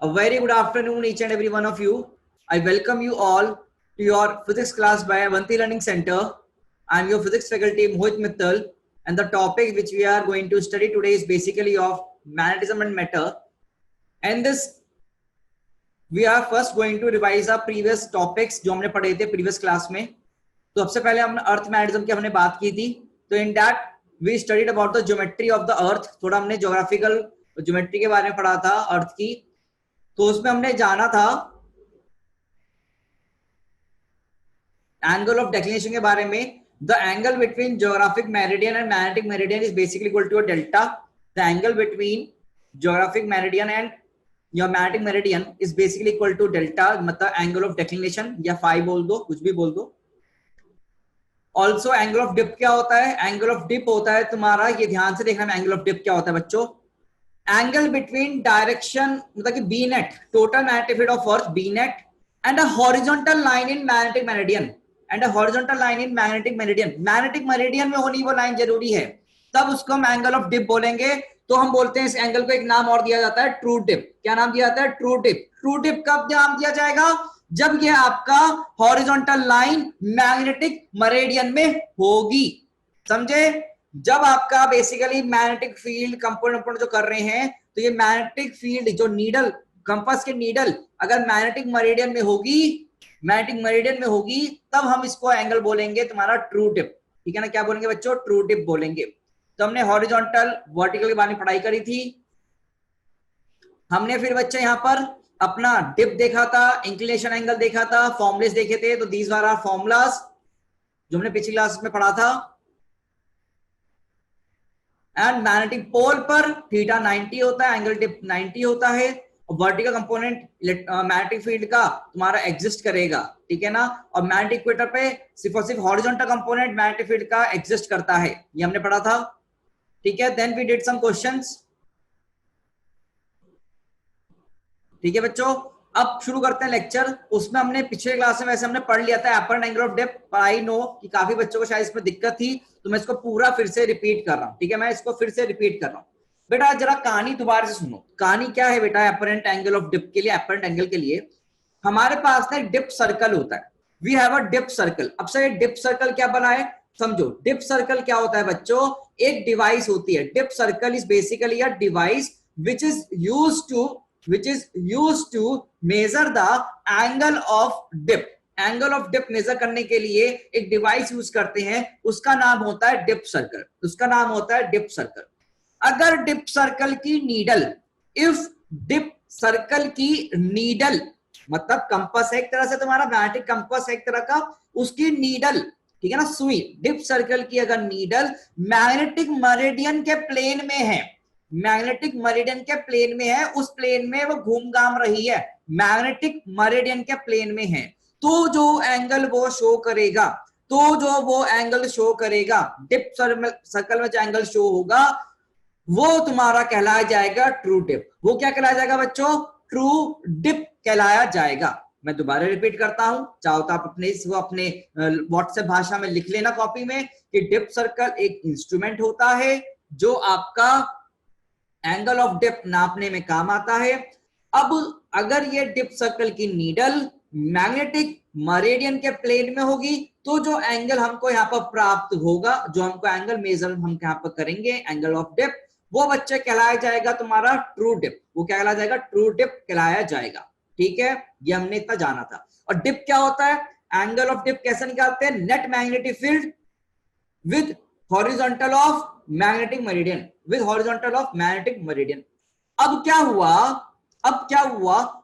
A very good afternoon, each and every one of you. I welcome you all to your physics class by Avanti Learning Center. I am your physics faculty, Mohit Mittal, and the topic which we are going to study today is basically of magnetism and matter. And this, we are first going to revise our previous topics जो हमने पढ़े थे previous class में. तो सबसे पहले हमने अर्थ magnetism की हमने बात की थी. तो in that we studied about the geometry of the earth. थोड़ा हमने geographical ज्योमेट्री के बारे में पढ़ा था अर्थ की. तो उसमें हमने जाना था एंगल ऑफ डिक्लिनेशन के बारे में. The angle between geographic meridian and magnetic meridian is basically equal to a delta. The angle between geographic meridian and your magnetic meridian is basically equal to delta, मतलब angle of declination या phi बोल दो, कुछ भी बोल दो. Also angle of dip क्या होता है? एंगल ऑफ डिप होता है तुम्हारा, ये ध्यान से देखना, एंगल ऑफ डिप क्या होता है बच्चों. एंगल बिटवीन डायरेक्शन, मतलब कि B net, total magnetic field of earth B net, and a horizontal line in magnetic meridian, and a horizontal line in magnetic meridian. Magnetic meridian में होनी वो line जरूरी है, तब उसको हम एंगल ऑफ डिप बोलेंगे. तो हम बोलते हैं इस एंगल को एक नाम और दिया जाता है, ट्रू डिप. क्या नाम दिया जाता है? True dip. ट्रू डिप कब नाम दिया जाएगा? जब ये आपका हॉरिजॉन्टल लाइन मैग्नेटिक मेरिडियन में होगी. समझे? जब आपका बेसिकली मैग्नेटिक फील्ड कंपोनेंट जो कर रहे हैं, तो ये मैग्नेटिक फील्ड जो नीडल, कंपास के नीडल अगर मैग्नेटिक मेरिडियन में होगी, मैग्नेटिक मेरिडियन में होगी, तब हम इसको एंगल बोलेंगे तुम्हारा ट्रू डिप. ठीक है ना? क्या बोलेंगे बच्चों? ट्रू डिप बोलेंगे. तो हमने हॉरिजॉन्टल वर्टिकल के बारे में पढ़ाई करी थी. हमने फिर बच्चे यहाँ पर अपना डिप देखा था, इंक्लिनेशन एंगल देखा था, फॉर्मुलेस देखे थे. तो दीज आर आवर फॉर्मुलास जो हमने पिछली क्लास में पढ़ा था. एंड मैग्नेटिक पोल पर थीटा 90 होता है, एंगल डिप 90 होता है. वर्टिकल कंपोनेंट मैग्नेटिक फील्ड का तुम्हारा एग्जिस्ट करेगा. ठीक है ना? और मैग्नेटिक इक्वेटर पे सिर्फ और सिर्फ हॉरिजॉन्टल कंपोनेंट मैग्नेटिक फील्ड का एग्जिस्ट करता है. ये हमने पढ़ा था. ठीक है. Then we did some questions. ठीक है बच्चों, अब शुरू करते हैं लेक्चर. उसमें हमने पिछले क्लास में वैसे हमने पढ़ लिया था apparent angle of depth. I know कि काफी बच्चों को शायद इसमें दिक्कत थी, तो मैं इसको पूरा फिर से रिपीट कर रहा हूं. ठीक है, मैं इसको फिर से रिपीट कर रहा हूं. बेटा जरा कहानी दोबारा से सुनो. कहानी क्या है बेटा? एपरेंट एंगल ऑफ डिप के लिए, एपरेंट एंगल के लिए हमारे पास ना एक डिप सर्कल होता है. We have a dip circle. अब से डिप सर्कल क्या बना है समझो. डिप सर्कल क्या होता है बच्चों? एक डिवाइस होती है. Dip circle is basically a device which is used to measure the angle of dip. Angle of dip measure करने के लिए एक डिवाइस यूज करते हैं, उसका नाम होता है डिप सर्कल. उसका नाम होता है डिप सर्कल. अगर डिप सर्कल की नीडल, इफ डिप सर्कल की नीडल, मतलब कंपास है एक तरह से तुम्हारा, मैग्नेटिक कंपास है एक तरह का, उसकी नीडल, ठीक है ना, सुई, डिप सर्कल की अगर नीडल मैग्नेटिक मेरिडियन के प्लेन में है, मैग्नेटिक मेरिडियन के प्लेन में है, उस प्लेन में वो घूम घाम रही है, मैग्नेटिक मेरिडियन के प्लेन में है, तो जो एंगल वो शो करेगा, डिप सर्कल में जो एंगल शो होगा वो तुम्हारा कहलाया जाएगा ट्रू डिप. वो क्या कहलाया जाएगा बच्चों? ट्रू डिप कहलाया जाएगा. मैं दोबारा रिपीट करता हूं, चाहो तो आप अपने व्हाट्सएप भाषा में लिख लेना कॉपी में कि डिप सर्कल एक इंस्ट्रूमेंट होता है जो आपका एंगल ऑफ डिप नापने में काम आता है. अब अगर ये डिप सर्कल की नीडल मैग्नेटिक मेरिडियन के प्लेन में होगी, तो जो एंगल हमको यहाँ पर प्राप्त होगा, जो हमको एंगल मेजर हम यहाँ पर करेंगे एंगल ऑफ डिप, वो बच्चे कहलाया जाएगा तुम्हारा ट्रू डिप. वो क्या कहलाया जाएगा? ट्रू डिप कहलाया जाएगा. ठीक है, ये हमने इतना जाना था. और डिप क्या होता है? एंगल ऑफ डिप कैसे निकालते हैं? Net magnetic field with horizontal of magnetic meridian, with horizontal of magnetic meridian. अब क्या हुआ?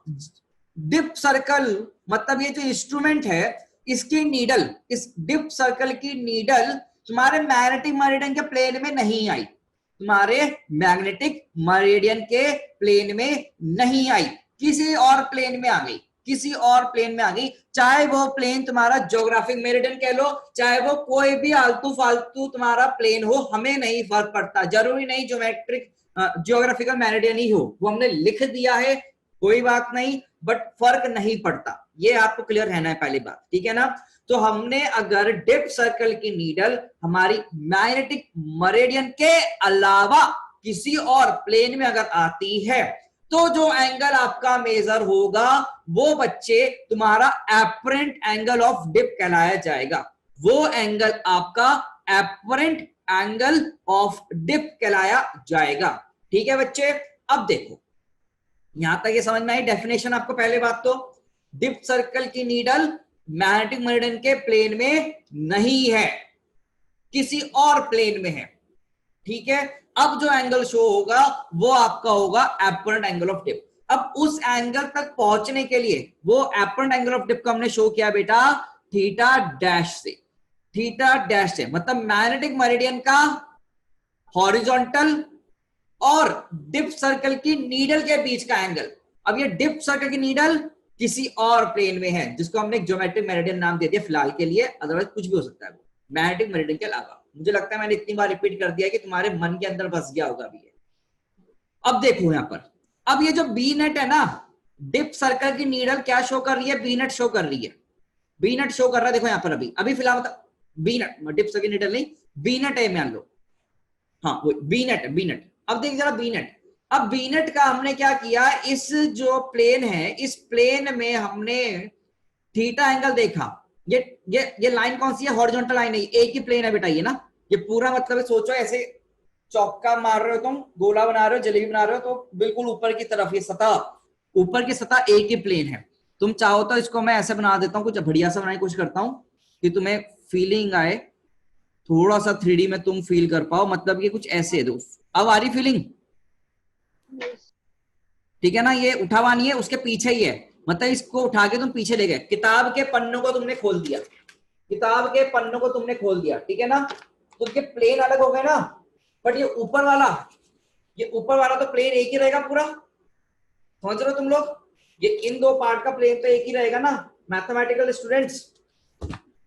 डिप सर्कल, मतलब ये जो इंस्ट्रूमेंट है, इसकी नीडल, इस डिप सर्कल की नीडल तुम्हारे मैग्नेटिक मेरिडियन के प्लेन में नहीं आई, तुम्हारे मैग्नेटिक मेरिडियन के प्लेन में नहीं आई, किसी और प्लेन में आ गई. चाहे वो प्लेन तुम्हारा ज्योग्राफिक मेरिडियन कह लो, चाहे वो कोई भी आलतू फालतू तुम्हारा प्लेन हो, हमें नहीं फर्क पड़ता. जरूरी नहीं ज्योमेट्रिक ज्योग्राफिकल मेरिडियन ही हो, वो हमने लिख दिया है, कोई बात नहीं, बट फर्क नहीं पड़ता. ये आपको क्लियर रहना है पहली बात. ठीक है ना? तो हमने अगर डिप सर्कल की नीडल हमारी मैग्नेटिक मेरिडियन के अलावा किसी और प्लेन में अगर आती है, तो जो एंगल आपका मेजर होगा वो बच्चे तुम्हारा एपरेंट एंगल ऑफ डिप कहलाया जाएगा। वो एंगल आपका एपरेंट एंगल ऑफ डिप कहलाया जाएगा। ठीक है बच्चे, अब देखो यहां तक ये समझ में आई डेफिनेशन आपको। पहले बात तो डिप सर्कल की नीडल मैग्नेटिक मेरिडियन के प्लेन में नहीं है, किसी और प्लेन में है। ठीक है, अब जो एंगल शो होगा वो आपका होगा एपरेंट एंगल ऑफ डिप। अब उस एंगल तक पहुंचने के लिए वो एपरेंट एंगल ऑफ डिप को हमने शो किया बेटा थीटा डैश से। थीटा डैश से मतलब मैग्नेटिक मेरिडियन का हॉरिजॉन्टल और डिप सर्कल की नीडल के बीच का एंगल। अब ये डिप सर्कल की नीडल किसी और प्लेन में है जिसको हमने ज्योमेट्रिक मेरिडियन नाम दे दिया फिलहाल के लिए, अदरवाइज कुछ भी हो सकता है वो मैग्नेटिक मेरिडियन के अलावा। मुझे लगता है मैंने इतनी बार रिपीट कर दिया कि तुम्हारे मन के अंदर बस गया होगा अभी ये। अब देखो यहां पर, अब ये जो बी नेट है ना, डिप सर्कल की नीडल क्या शो कर रही है, बी नेट शो कर रही है। बी नेट शो कर रहा है, देखो यहां पर अभी अभी फिलहाल B net, dip circle needle नहीं, बी नेट है मान लो, हाँ वो बी नेट है, बी नेट। अब देखिए जरा बी नेट, अब बी नेट का हमने क्या किया, इस जो प्लेन है इस प्लेन में हमने थीटा एंगल देखा। ये लाइन कौन सी है, हॉरिजॉन्टल लाइन है, एक ही प्लेन है बेटा ये ना। ये पूरा मतलब सोचो ऐसे चौका मार रहे हो तुम, गोला बना रहे हो, जलेबी बना रहे हो, तो बिल्कुल ऊपर की तरफ ये सतह, ऊपर की सतह एक ही प्लेन है। तुम चाहो तो इसको मैं ऐसे बना देता हूँ, कुछ बढ़िया सा बनाने की कोशिश करता हूँ कि तुम्हें फीलिंग आए, थोड़ा सा 3D में तुम फील कर पाओ। मतलब ये कुछ ऐसे दो, अब आ रही फीलिंग, ठीक है ना। ये उठा हुआ नहीं है, उसके पीछे ही है, मतलब इसको उठा के तुम पीछे ले गए, किताब के पन्नों को तुमने खोल दिया, किताब के पन्नों को तुमने खोल दिया, ठीक है ना। तो उसके प्लेन अलग हो गए ना, बट ये ऊपर वाला, ये ऊपर वाला तो प्लेन एक ही रहेगा पूरा, समझ रहे हो तुम लोग। ये इन दो पार्ट का प्लेन तो एक ही रहेगा ना मैथमेटिकल स्टूडेंट्स।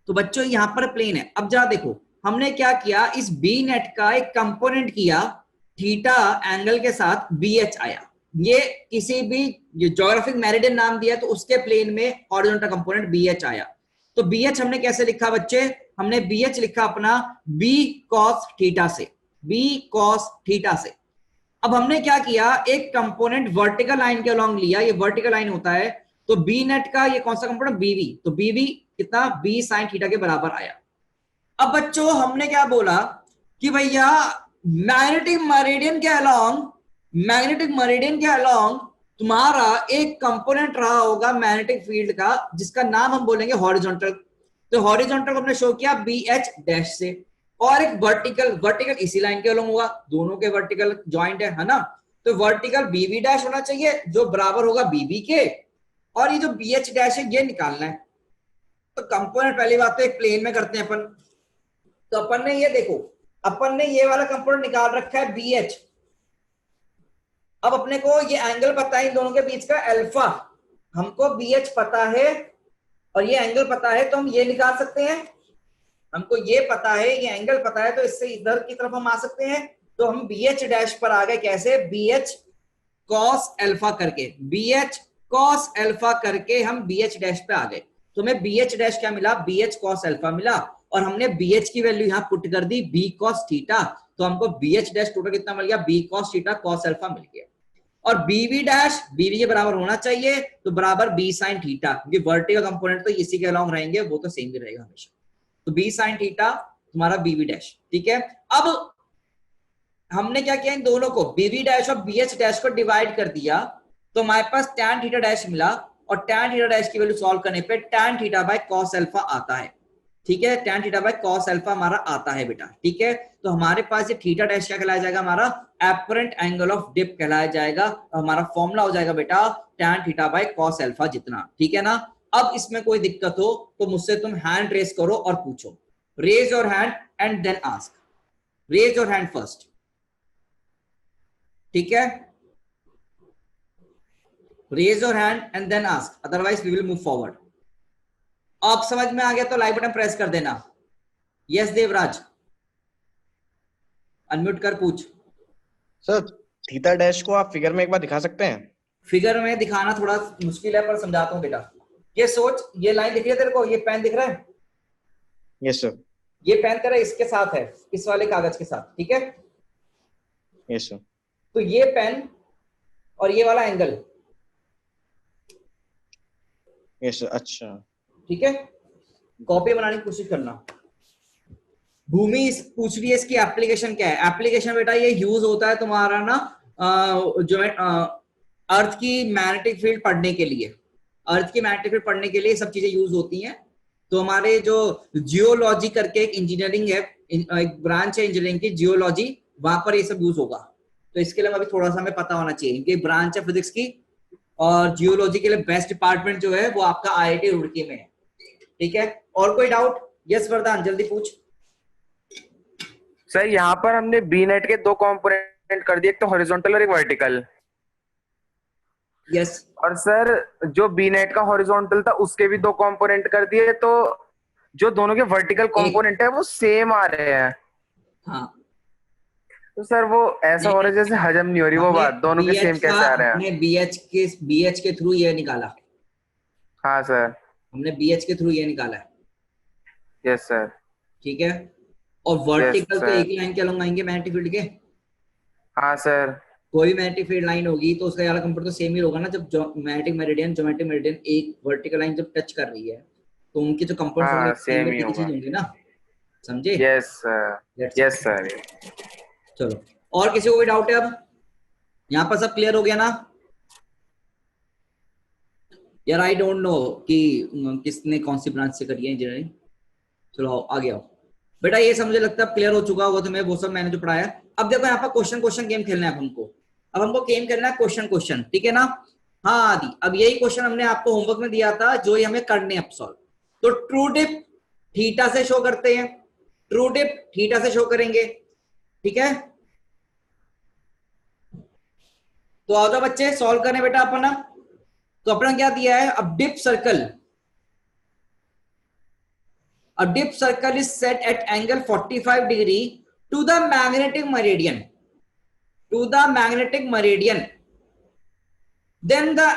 तो बच्चों यहाँ पर प्लेन है। अब जरा देखो हमने क्या किया, इस बी नेट का एक कंपोनेंट किया थीटा एंगल के साथ बी एच आया। ये किसी भी ज्योग्राफिक मेरिडियन नाम दिया तो उसके प्लेन में हॉरिजॉन्टल कंपोनेंट बी एच आया। तो बी एच हमने कैसे लिखा बच्चे, हमने बी एच लिखा अपना बी कॉस थीटा से, बी कॉस थीटा से। अब हमने क्या किया, एक कंपोनेंट वर्टिकल लाइन के अलोंग लिया, ये वर्टिकल लाइन होता है, तो बी नेट का ये कौन सा कंपोनेंट, बीवी, तो बीवी कितना, बी साइन थीटा के बराबर आया। अब बच्चों हमने क्या बोला कि भैया मैग्नेटिक मेरिडियन के अलोंग, मैग्नेटिक मेरिडियन के अलोंग तुम्हारा एक कंपोनेंट रहा होगा मैग्नेटिक फील्ड का जिसका नाम हम बोलेंगे हॉरिजॉन्टल। तो हॉरिजॉन्टल को हमने शो किया बी एच डैश से, और एक वर्टिकल, वर्टिकल इसी लाइन के अलोंग होगा, दोनों के वर्टिकल ज्वाइंट है ना। तो वर्टिकल बीवी डैश होना चाहिए जो बराबर होगा बीबी के, और ये जो बी एच डैश है ये निकालना है। तो कंपोनेंट पहली बात तो एक प्लेन में करते हैं अपन। तो अपन ने ये देखो, अपन ने ये वाला कंपोनेंट निकाल रखा है बी एच। अब अपने को ये एंगल पता है इन दोनों के बीच का अल्फा, हमको बी एच पता है और ये एंगल पता है, तो हम ये निकाल सकते हैं। हमको ये पता है, ये एंगल पता है, तो इससे इधर की तरफ हम आ सकते हैं। तो हम बी एच डैश पर आ गए, कैसे, बी एच कॉस अल्फा करके, बी एच कॉस अल्फा करके हम बी एच डैश पे आ गए। तो हमें बी एच डैश क्या मिला, बी एच कॉस अल्फा मिला, और हमने बी एच की वैल्यू यहां पुट कर दी बी कॉस थीटा। तो हमको बी एच डैश टोटल कितना मिल गया, B cos theta cos alpha मिल गया। और बीवी डैश बीवी के बराबर होना चाहिए, तो बराबर बी साइन थीटा, क्योंकि वर्टिकल कंपोनेंट तो इसी के अलोंग रहेंगे, वो तो सेम ही रहेगा हमेशा। तो बी साइन थीटा तुम्हारा बीवी डैश, ठीक है। अब हमने क्या किया, इन दोनों को बीवी डैश और बी एच डैश को डिवाइड कर दिया, तो हमारे पास टैन थीटा डैश मिला, और टैन थीटा डैश की वैल्यू सॉल्व करने पे tan theta by cos alpha आता है, ठीक है। Tan theta by cos alpha हमारा आता है बेटा, ठीक है। तो हमारे पास ये थीटा डैश क्या कहलाया जाएगा, हमारा एपरेंट एंगल ऑफ डिप कहलाया जाएगा, और हमारा फॉर्मूला हो जाएगा बेटा tan theta by cos alpha जितना, ठीक है ना। अब इसमें कोई दिक्कत हो तो मुझसे तुम हैंड रेस करो और पूछो, raise your hand and then ask, raise your hand first, ठीक है। Raise your hand and then ask, otherwise we will move forward. आप समझ में आ गया तो लाइक बटन प्रेस कर देना। यस देवराज, अनम्यूट कर पूछ। सर थीटा डैश को आप फिगर में एक बार दिखा सकते हैं? फिगर में दिखाना थोड़ा मुश्किल है, पर समझाता हूं बेटा। ये सोच, ये लाइन दिख रही है तेरे को, ये पेन दिख रहा है, यस सर। ये पेन तेरा इसके साथ है, इस वाले कागज के साथ, ठीक है। Yes sir. तो ये पेन और ये वाला एंगल, यस अच्छा। ठीक है। कॉपी बनाने की कोशिश करना। भूमि पूछ रही है इसकी एप्लीकेशन क्या है। एप्लीकेशन बेटा ये यूज होता है तुम्हारा ना जो अर्थ की मैग्नेटिक फील्ड पढ़ने के लिए, अर्थ की मैग्नेटिक फील्ड पढ़ने के लिए सब चीजें यूज होती हैं। तो हमारे जो जियोलॉजी करके एक इंजीनियरिंग है, एक ब्रांच है इंजीनियरिंग की, जियोलॉजी, वहां पर ये सब यूज होगा। तो इसके लिए अभी थोड़ा सा हमें पता होना चाहिए कि ब्रांच है फिजिक्स की, और जियोलॉजी के लिए बेस्ट डिपार्टमेंट जो है वो आपका IIT रुड़की में है, ठीक है। और कोई डाउट? यस वरदान जल्दी पूछ। सर यहाँ पर हमने बी नेट के दो कंपोनेंट कर दिए, एक तो हॉरिजॉन्टल और एक वर्टिकल। यस और सर जो बी नेट का हॉरिजॉन्टल था उसके भी दो कंपोनेंट कर दिए, तो जो दोनों के वर्टिकल कंपोनेंट है वो सेम आ रहे हैं। हाँ, तो सर वो ऐसा हो रहा है जैसे हजम नहीं हो रही वो बात, दोनों के सेम कैसे आ रहे हैं? हमने बीएच के थ्रू ये निकाला। हाँ सर। हमने बीएच के थ्रू ये निकाला है, यस सर। ठीक है। और यस वर्टिकल तो एक सर। ही लाइन के अलॉन्ग आएंगे मैग्नेटिक फील्ड के। हाँ सर। कोई मैग्नेटिक फील्ड लाइन होगी तो उसका वाला कंपोनेंट तो सेम ही होगा ना। जब मैग्नेटिक मेरिडियन ज्योमेट्रिक मेरिडियन एक वर्टिकल लाइन जब टच कर रही है तो उनके जो कंपोनेंट्स होंगे हाँ सेम सेम ही एक ही चीज होगा। होंगी ना, समझे? Yes sir. That's yes it. Sir. चलो, और किसी को कोई डाउट है? अब यहाँ पर सब क्लियर हो गया ना यार? आई डोंट नो कि किसने कौन सी ब्रांच से करी है इंजीनियरिंग। चलो आओ, आगे आओ बेटा। ये समझे लगता है क्लियर हो चुका होगा तुम्हें वो सब मैंने जो पढ़ाया। अब देखो यहाँ पर क्वेश्चन गेम खेलना है हमको। अब हमको गेम खेलना है क्वेश्चन, ठीक है ना? हाँ आदि, अब यही क्वेश्चन हमने आपको होमवर्क में दिया था जो ये हमें करने अब सॉल्व। तो ट्रू डिप थीटा से शो करते हैं, ट्रू डिप थीटा से शो करेंगे, ठीक है। तो आओ जाओ बच्चे सॉल्व करें बेटा अपन। अब तो अपना क्या दिया है, अब dip circle, a dip circle is set at angle 45 degree to the magnetic meridian, then the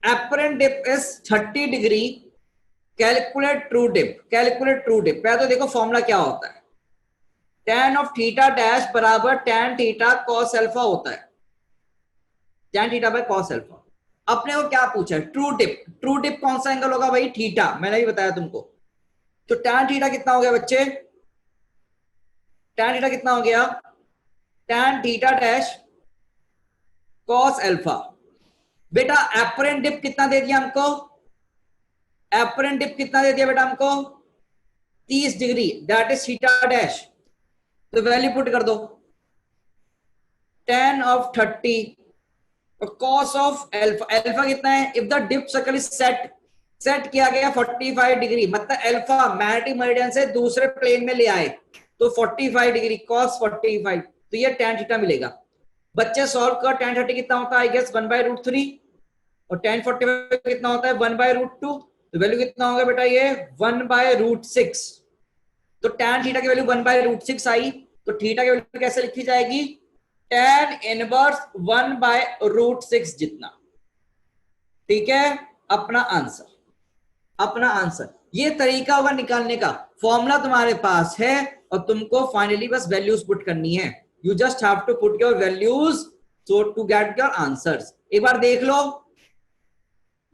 apparent dip is 30 degree. Calculate true dip. पहले तो देखो फॉर्मूला क्या होता है। tan of theta dash बराबर tan theta cos alpha होता है, tan theta by cos alpha। अपने को क्या पूछा है? ट्रू डिप कौन सा एंगल होगा भाई? थीटा, मैंने भी बताया तुमको। तो tan थीटा कितना हो गया बच्चे? tan थीटा कितना हो गया? tan theta dash cos alpha. बेटा एपरेंट डिप कितना दे दिया हमको? एपरेंट डिप कितना दे दिया बेटा हमको? 30 degree, that is theta dash. तो वैल्यू पुट कर दो, tan ऑफ 30 और cos ऑफ अल्फा। अल्फा कितना है? If the dip circle is set किया गया 45 डिग्री, मतलब अल्फा मैग्नेटिक मेरिडियन से दूसरे प्लेन में ले आए तो 45 डिग्री cos 45, तो ये tan थीटा मिलेगा। बच्चे सॉल्व कर, tan 30 कितना होता है? आई गेस 1/√3, और tan 45 कितना होता है? 1/√2। तो वैल्यू कितना होगा बेटा? ये 1/√6। तो tan थीटा की वैल्यू 1/√6 आई, तो थीटा की वैल्यू कैसे लिखी जाएगी? tan इनवर्स 1/√6 जितना, ठीक है। अपना आंसर ये तरीका होगा निकालने का। फॉर्मूला तुम्हारे पास है और तुमको फाइनली बस वैल्यूज पुट करनी है। You just have to put your values so to get your answers. एक बार देख लो,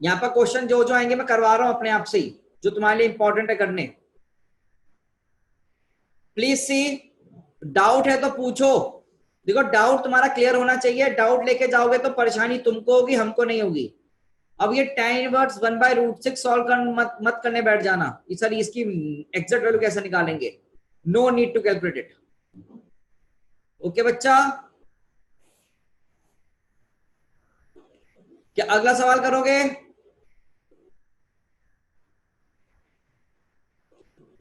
यहां पर क्वेश्चन जो जो आएंगे मैं करवा रहा हूं अपने आप से ही, जो तुम्हारे लिए इंपॉर्टेंट है करने। प्लीज सी, डाउट है तो पूछो। देखो डाउट तुम्हारा क्लियर होना चाहिए, डाउट लेके जाओगे तो परेशानी तुमको होगी, हमको नहीं होगी। अब ये tan इनवर्स 1/√6 सॉल्व कर मत करने बैठ जाना, सर इसकी एग्जैक्ट वैल्यू कैसे निकालेंगे? No need to calculate it. Okay बच्चा, क्या अगला सवाल करोगे?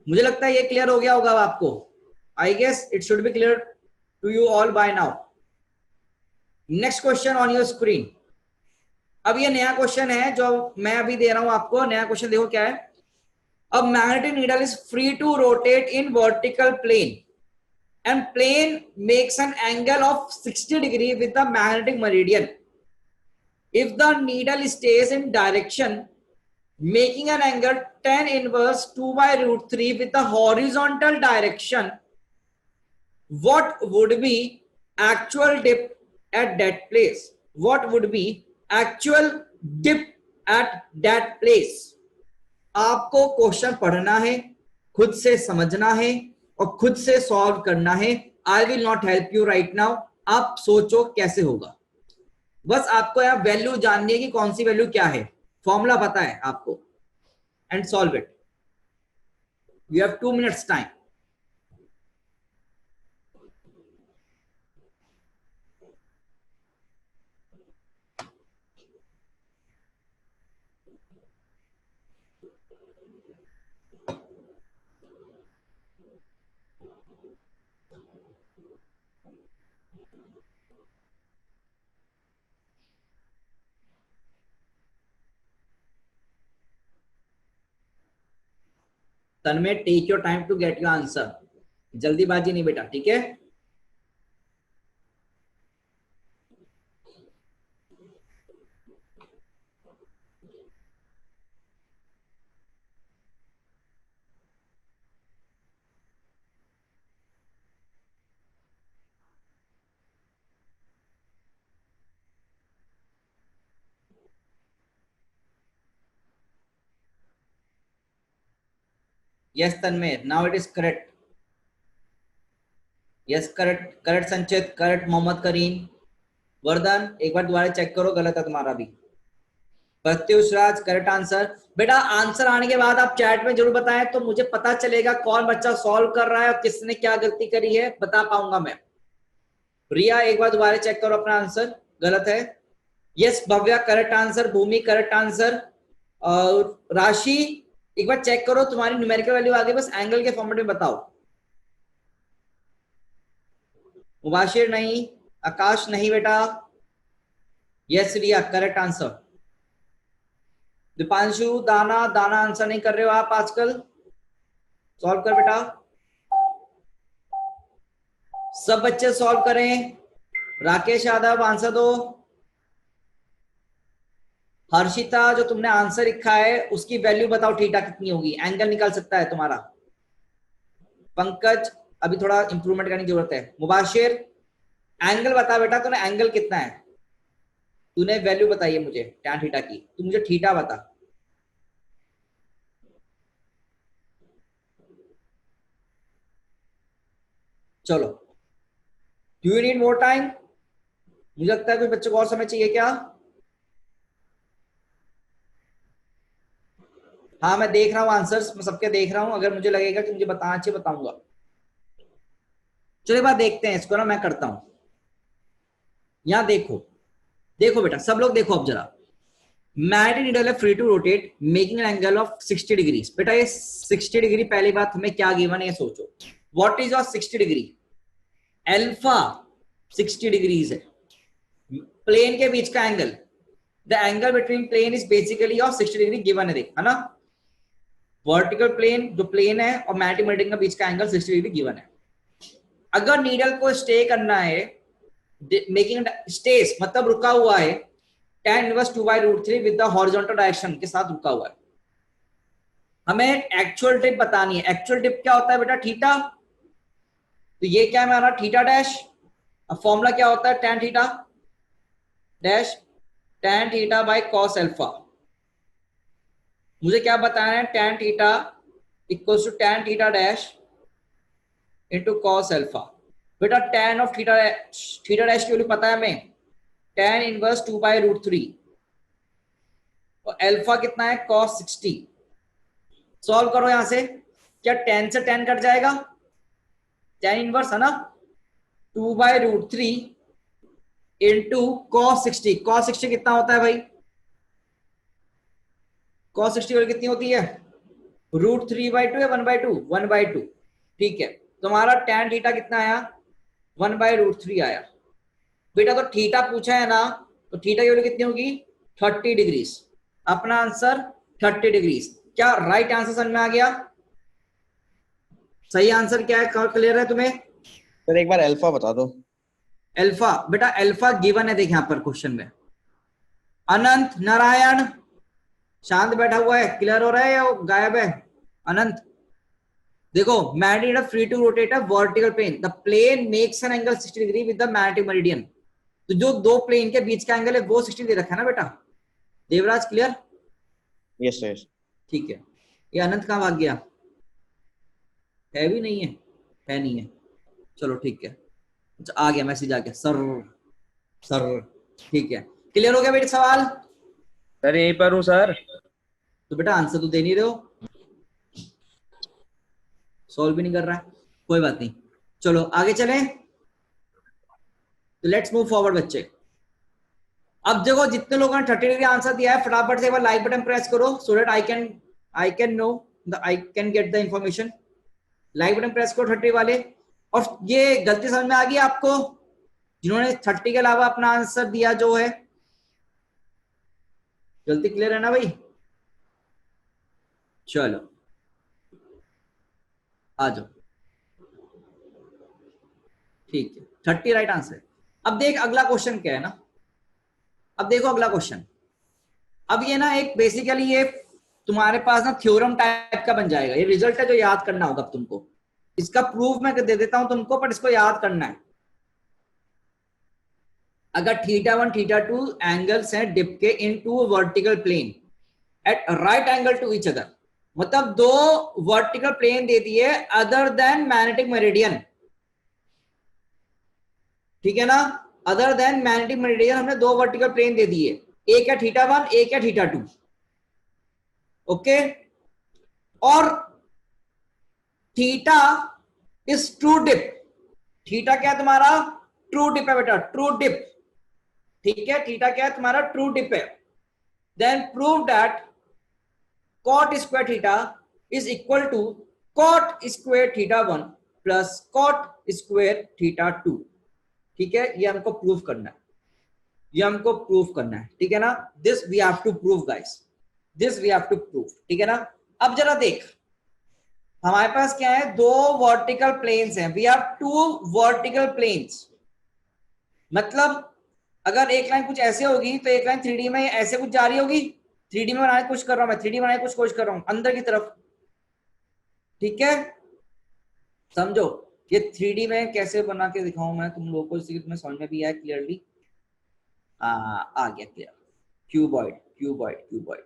मुझे लगता है ये क्लियर हो गया होगा आपको। I guess it should be clear to you all by now. Next question on your screen. अब ये नया क्वेश्चन है जो मैं अभी दे रहा हूं आपको। नया क्वेश्चन देखो क्या है। अब magnetic needle is free to rotate in vertical plane and plane makes an angle of 60 degree with the magnetic meridian. If the needle stays in direction making an angle tan inverse 2/√3 with the horizontal direction, what would be actual dip at that place? what would be actual dip at that place? आपको question पढ़ना है, खुद से समझना है और खुद से सॉल्व करना है. I will not help you right now. आप सोचो कैसे होगा. बस आपको यहाँ वैल्यू जाननी है कि कौन सी वैल्यू क्या है. फॉर्मूला पता है आपको. And solve it. You have 2 minutes time. Tanmay, take your time to get your answer. जल्दीबाजी नहीं बेटा, ठीक है. Yes, Tanmay. Now it is correct. Yes, correct. Correct संचित. Correct मोहम्मद करीम. वर्धन, एक बार दोबारा चेक करो, गलत है तुम्हारा भी. प्रत्युष राज, करेक्ट आंसर. बेटा आंसर आने के बाद आप चैट में जरूर बताएं, तो मुझे पता चलेगा कौन बच्चा सॉल्व कर रहा है और किसने क्या गलती करी है, बता पाऊंगा मैं. रिया, एक बार दोबारा चेक करो अपना आंसर, गलत है. Yes Bhavya, correct answer. Bhumi, correct answer. Rashi, एक बार चेक करो तुम्हारी न्यूमेरिकल वैल्यू आ गई, बस एंगल के फॉर्मेट में बताओ. मुबाशिर नहीं. आकाश नहीं बेटा. यस रिया, करेक्ट आंसर. दीपांशु, दाना आंसर नहीं कर रहे हो आप आजकल. सॉल्व कर बेटा. सब बच्चे सॉल्व करें. राकेश यादव, आंसर दो. हर्षिता, जो तुमने आंसर लिखा है उसकी वैल्यू बताओ, थीटा कितनी होगी. एंगल निकाल सकता है तुम्हारा. पंकज, अभी थोड़ा इंप्रूवमेंट करने की जरूरत है. मुबाशिर, एंगल बता बेटा, तूने एंगल कितना है, तूने वैल्यू बताइए मुझे tan थीटा की. तू मुझे थीटा बता. चलो, do you need more time? मुझे लगता है कोई बच्चों को और समय चाहिए क्या? हाँ, मैं देख रहा हूँ आंसर्स, मैं सबके देख रहा हूँ. अगर मुझे लगेगा कि मुझे बताना चाहिए बताऊंगा. चलो एक बार देखते हैं इसको ना, मैं करता हूं. यहां देखो, देखो बेटा सब लोग देखो अब जरा. मैग्नेटिक नीडल है free to rotate making an angle of 60 degrees. बेटा ये 60 डिग्री, पहली बात हमें क्या गिवन है ये सोचो. What is your 60 degree? Alpha 60 degrees है. प्लेन के बीच का angle, the angle between plane is basically of 60 degree given है, देख है ना. वर्टिकल प्लेन जो प्लेन है और मैग्नेटिक मीडियम के बीच का एंगल 60 डिग्री गिवन है. अगर नीडल को स्टे करना है, मेकिंग स्टेस मतलब रुका हुआ है, tan inverse 2/√3 with the horizontal direction के साथ रुका हुआ है. हमें एक्चुअल डिप बतानी है. एक्चुअल डिप क्या होता है बेटा? थीटा. तो ये क्या है हमारा? Theta dash. अब फॉर्मूला क्या होता है? tan theta dash tan theta by cos alpha. मुझे क्या बताना है? tan theta equals to tan theta dash into cos alpha. बेटा tan ऑफ थीटा डैश की वैल्यू पता है हमें, tan इनवर्स 2/√3 और अल्फा कितना है? cos 60. सॉल्व करो यहां से. क्या tan से tan कट जाएगा? tan इनवर्स है ना 2/√3 इंटू cos 60. cos 60 कितना होता है भाई? cos 60 वैल्यू कितनी होती है? √3/2 या 1/2? 1/2. ठीक है, तुम्हारा tan थीटा कितना आया? 1/√3 आया. बेटा तो थीटा पूछा है ना, तो थीटा की वैल्यू कितनी होगी? 30 डिग्रीज. अपना आंसर 30 डिग्रीज. क्या राइट आंसर समझ में आ गया? सही आंसर क्या है, क्लियर है तुम्हें? सर एक बार अल्फा बता दो. अल्फा, बेटा अल्फा गिवन है, देख यहाँ पर क्वेश्चन में. अनंत नारायण शांत बैठा हुआ है, क्लियर हो रहा है या गायब है? अनंत देखो, magnetic free to rotate a vertical plane. The plane makes an angle 60 degree with the magnetic meridian. तो जो दो प्लेन के बीच का एंगल है वो 60 दे रखा है ना बेटा। देवराज क्लियर? Yes yes. ठीक है। ये अनंत कहाँ भाग गया? है भी नहीं है? है नहीं है, चलो ठीक है। अच्छा आ गया मैसेज, आ गया सर सर। ठीक है, क्लियर हो गया बेटे सवाल? सर यहीं पर हूँ सर। तो बेटा आंसर तो दे नहीं रहे हो, सॉल्व भी नहीं कर रहा है, कोई बात नहीं, चलो आगे चलें। तो लेट्स मूव फॉरवर्ड बच्चे। अब देखो जितने लोगों ने 30 डिग्री आंसर दिया है फटाफट से एक बार लाइक बटन प्रेस करो so that I can know I can get the information. Like button press करो 30 वाले। और ये गलती समझ में आ गई आपको जिन्होंने 30 के अलावा अपना आंसर दिया जो है? गलती क्लियर है ना भाई? चलो आ जाओ, ठीक है 30 राइट आंसर। अब देख अगला क्वेश्चन क्या है ना, अब देखो अगला क्वेश्चन। अब ये ना एक बेसिकली ये तुम्हारे पास ना थ्योरम टाइप का बन जाएगा, ये रिजल्ट है जो याद करना होगा तुमको। इसका प्रूफ मैं दे देता हूं तुमको, पर इसको याद करना है। अगर θ1 θ2 एंगल्स हैं डिप के in two vertical plane at right angle to each other, मतलब दो वर्टिकल प्लेन दे दिए अदर देन मैग्नेटिक मेरिडियन, ठीक है ना? अदर देन मैग्नेटिक मेरिडियन हमने दो वर्टिकल प्लेन दे दिए, एक है θ1 एक है θ2, ओके। और theta is true dip, theta क्या है तुम्हारा? ट्रू डिप है बेटा, ट्रू डिप, ठीक है। थीटा क्या है तुम्हारा? ट्रू डिप है। Then prove that cot square theta is equal to cot square θ1 plus cot square θ2, ठीक है। ये हमको प्रूव करना है, ये हमको प्रूव करना है, ठीक है ना? This we have to prove guys, this we have to prove, ठीक है ना? अब जरा देख हमारे पास क्या है, दो वर्टिकल प्लेन्स हैं, we have two vertical planes. मतलब अगर एक लाइन कुछ ऐसे होगी तो एक लाइन 3D में ऐसे कुछ जा रही होगी, 3D में बनाने की कोशिश कर रहा हूं मैं, 3D बनाने की कोशिश कर रहा हूं अंदर की तरफ, ठीक है। समझो ये 3D में कैसे बना के दिखाऊं मैं तुम लोगों को, इसलिए तुम्हें समझ में भी आया क्लियरली। आ गया क्लियर। क्यूबॉइड क्यूबॉइड क्यूबॉइड,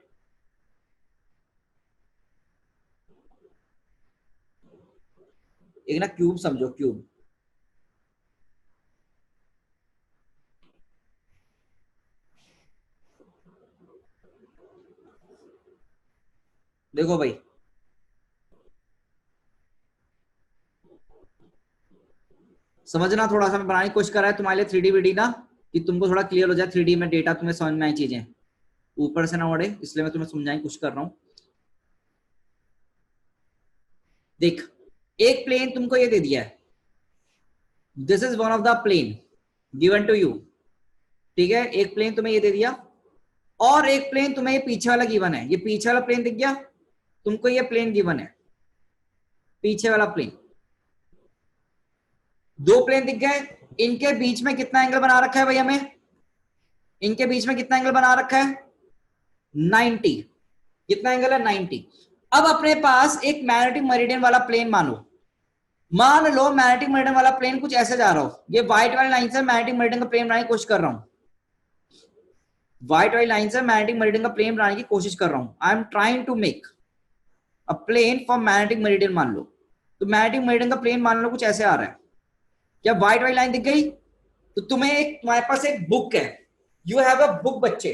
एक ना क्यूब समझो, क्यूब। देखो भाई समझना, थोड़ा सा मैं बनाने की कोशिश कर रहा है तुम्हारे लिए 3D वीडी ना, कि तुमको थोड़ा क्लियर हो जाए 3D में डेटा, तुम्हें समझ में आई चीजें ऊपर से ना उड़े, इसलिए मैं तुम्हें समझाने की कोशिश कर रहा हूं। देख एक प्लेन तुमको ये दे दिया है, this is one of the plane given to you, ठीक है। एक प्लेन तुम्हें ये दे दिया और एक प्लेन तुम्हें ये पीछे वाला गिवन है, ये पीछे वाला प्लेन दिख गया तुमको, ये प्लेन गिवन है पीछे वाला प्लेन। दो प्लेन दिख गए, इनके बीच में कितना एंगल बना रखा है भाई हमें? इनके बीच में कितना एंगल बना रखा है? 90। कितना एंगल है? 90। अब अपने पास एक मैग्नेटिक मेरिडियन वाला प्लेन मान लो मैग्नेटिक मेरिडियन वाला प्लेन कुछ ऐसे जा रहा हो, ये व्हाइट वाली लाइन से मैग्नेटिक मेरिडियन का प्लेन बनाने की कोशिश कर रहा हूं, व्हाइट वाली लाइन से मैग्नेटिक मेरिडियन का प्लेन बनाने की कोशिश कर रहा हूं। I am trying to make a plane for magnetic meridian मान लो, तो मैग्नेटिक मेरिडियन का प्लेन मान लो कुछ ऐसे आ रहा है, क्या व्हाइट वाली लाइन दिख गई? तो तुम्हारे पास एक बुक है, यू हैव अ बुक बच्चे,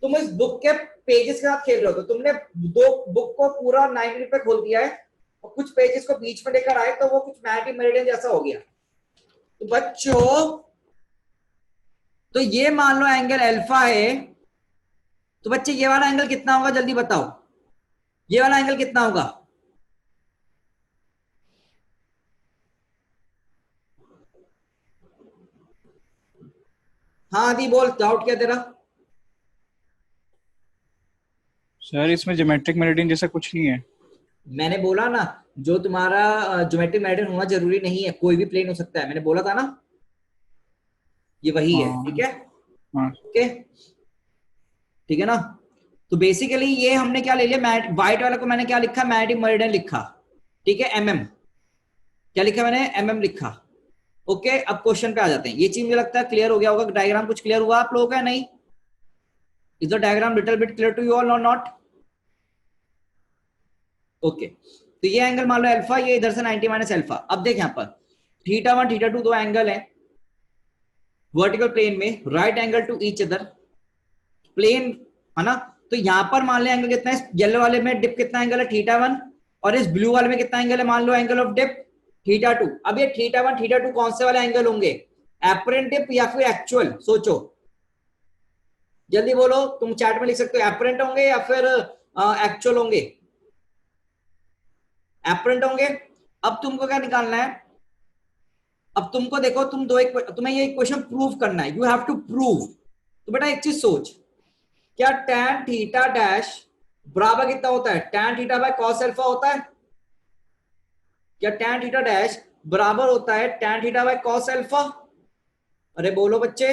तुम इस बुक के पेजेस के साथ खेल रहे हो, तो तुमने दो बुक को पूरा 90 पे खोल दिया है और कुछ पेजेस को बीच में लेकर आए तो वो कुछ मैग्नेटिक मेरिडियन जैसा हो गया। तो बच्चों तो ये मान लो एंगल अल्फा है, तो बच्चे ये वाला एंगल कितना होगा जल्दी बताओ, ये वाला एंगल कितना होगा? हाँ आदि बोल, डाउट क्या तेरा? सर इसमें ज्योमेट्रिक मेरिडियन जैसा कुछ नहीं है। मैंने बोला ना जो तुम्हारा ज्योमेट्रिक मेरिडियन होना जरूरी नहीं है, कोई भी प्लेन हो सकता है, मैंने बोला था ना, ये वही है, ठीक है। हाँ ओके ठीक है ना। तो बेसिकली ये हमने क्या ले लिया, व्हाइट वाला को मैंने क्या लिखा? मैग्नेटिक मेरिडियन लिखा, ठीक है। एमएम क्या लिखा मैंने? एमएम लिखा, ओके, अब क्वेश्चन पे आ जाते हैं। ये चीज मुझे लगता है क्लियर हो गया होगा। डायग्राम कुछ क्लियर हुआ आप लोगों का? नहीं? Is the diagram little bit clear to you all और नॉट? ओके, तो ये एंगल मान लो अल्फा, ये इधर से 90 माइनस अल्फा। अब देख यहाँ पर थीटा 1 थीटा 2 दो एंगल है वर्टिकल प्लेन में, right angle to each other plane, है ना? तो यहां पर मान ले एंगल कितना है, येलो वाले में डिप कितना एंगल है, थीटा 1, और इस ब्लू वाले में कितना एंगल है, मान लो एंगल ऑफ डिप थीटा 2। अब ये थीटा 1 थीटा 2 कौन से वाले एंगल होंगे, एपरेंट डिप या फिर एक्चुअल? सोचो, जल्दी बोलो, तुम चैट में लिख सकते हो, एपरेंट होंगे या फिर एक्चुअल होंगे? एपरेंट होंगे। अब तुमको क्या निकालना है, अब तुमको देखो, तुम्हें ये इक्वेशन प्रूव करना है, यू हैव टू प्रूव। तो बेटा एक चीज सोच, क्या tan थीटा डैश बराबर कितना होता है, tan theta by cos alpha होता है? क्या tan थीटा डैश बराबर होता है tan theta by cos alpha? अरे बोलो बच्चे,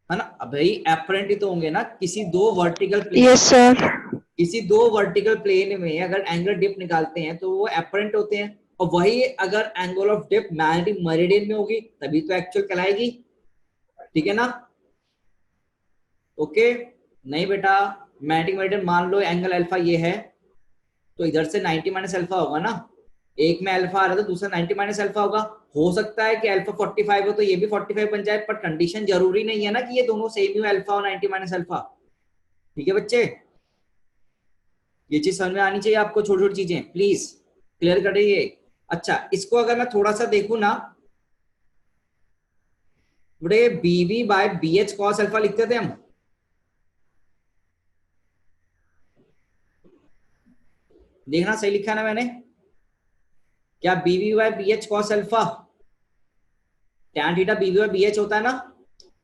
है ना? अब भाई एपरेंट ही तो होंगे ना, किसी दो वर्टिकल प्लेन। Yes sir. किसी दो वर्टिकल प्लेन में अगर एंगल डिप निकालते हैं तो वो एपरेंट होते हैं, और वही अगर angle of dip magnetic meridian में होगी तभी तो एक्चुअल कहलाएगी। ठीक है ना? ओके, नहीं बेटा, मैग्नेटिक मेरिडियन मान लो एंगल अल्फा ये है, तो इधर से 90 माइनस अल्फा होगा ना, एक में अल्फा आ रहा था, दूसरा 90 माइनस अल्फा होगा। हो सकता है कि अल्फा 45 हो तो ये भी 45 बन जाए, पर कंडीशन जरूरी नहीं है ना कि ये दोनों सेम ही हो, अल्फा और 90 माइनस अल्फा। ठीक है बच्चे, ये चीज समझ में आनी चाहिए आपको, छोटी छोटी चीजें प्लीज क्लियर करिए। अच्छा, इसको अगर मैं थोड़ा सा देखूं ना, बड़े B V by B H cos alpha लिखते थे हम, देखना सही लिखा ना मैंने, क्या B V by B H cos alpha, tan theta B V by B H होता है ना,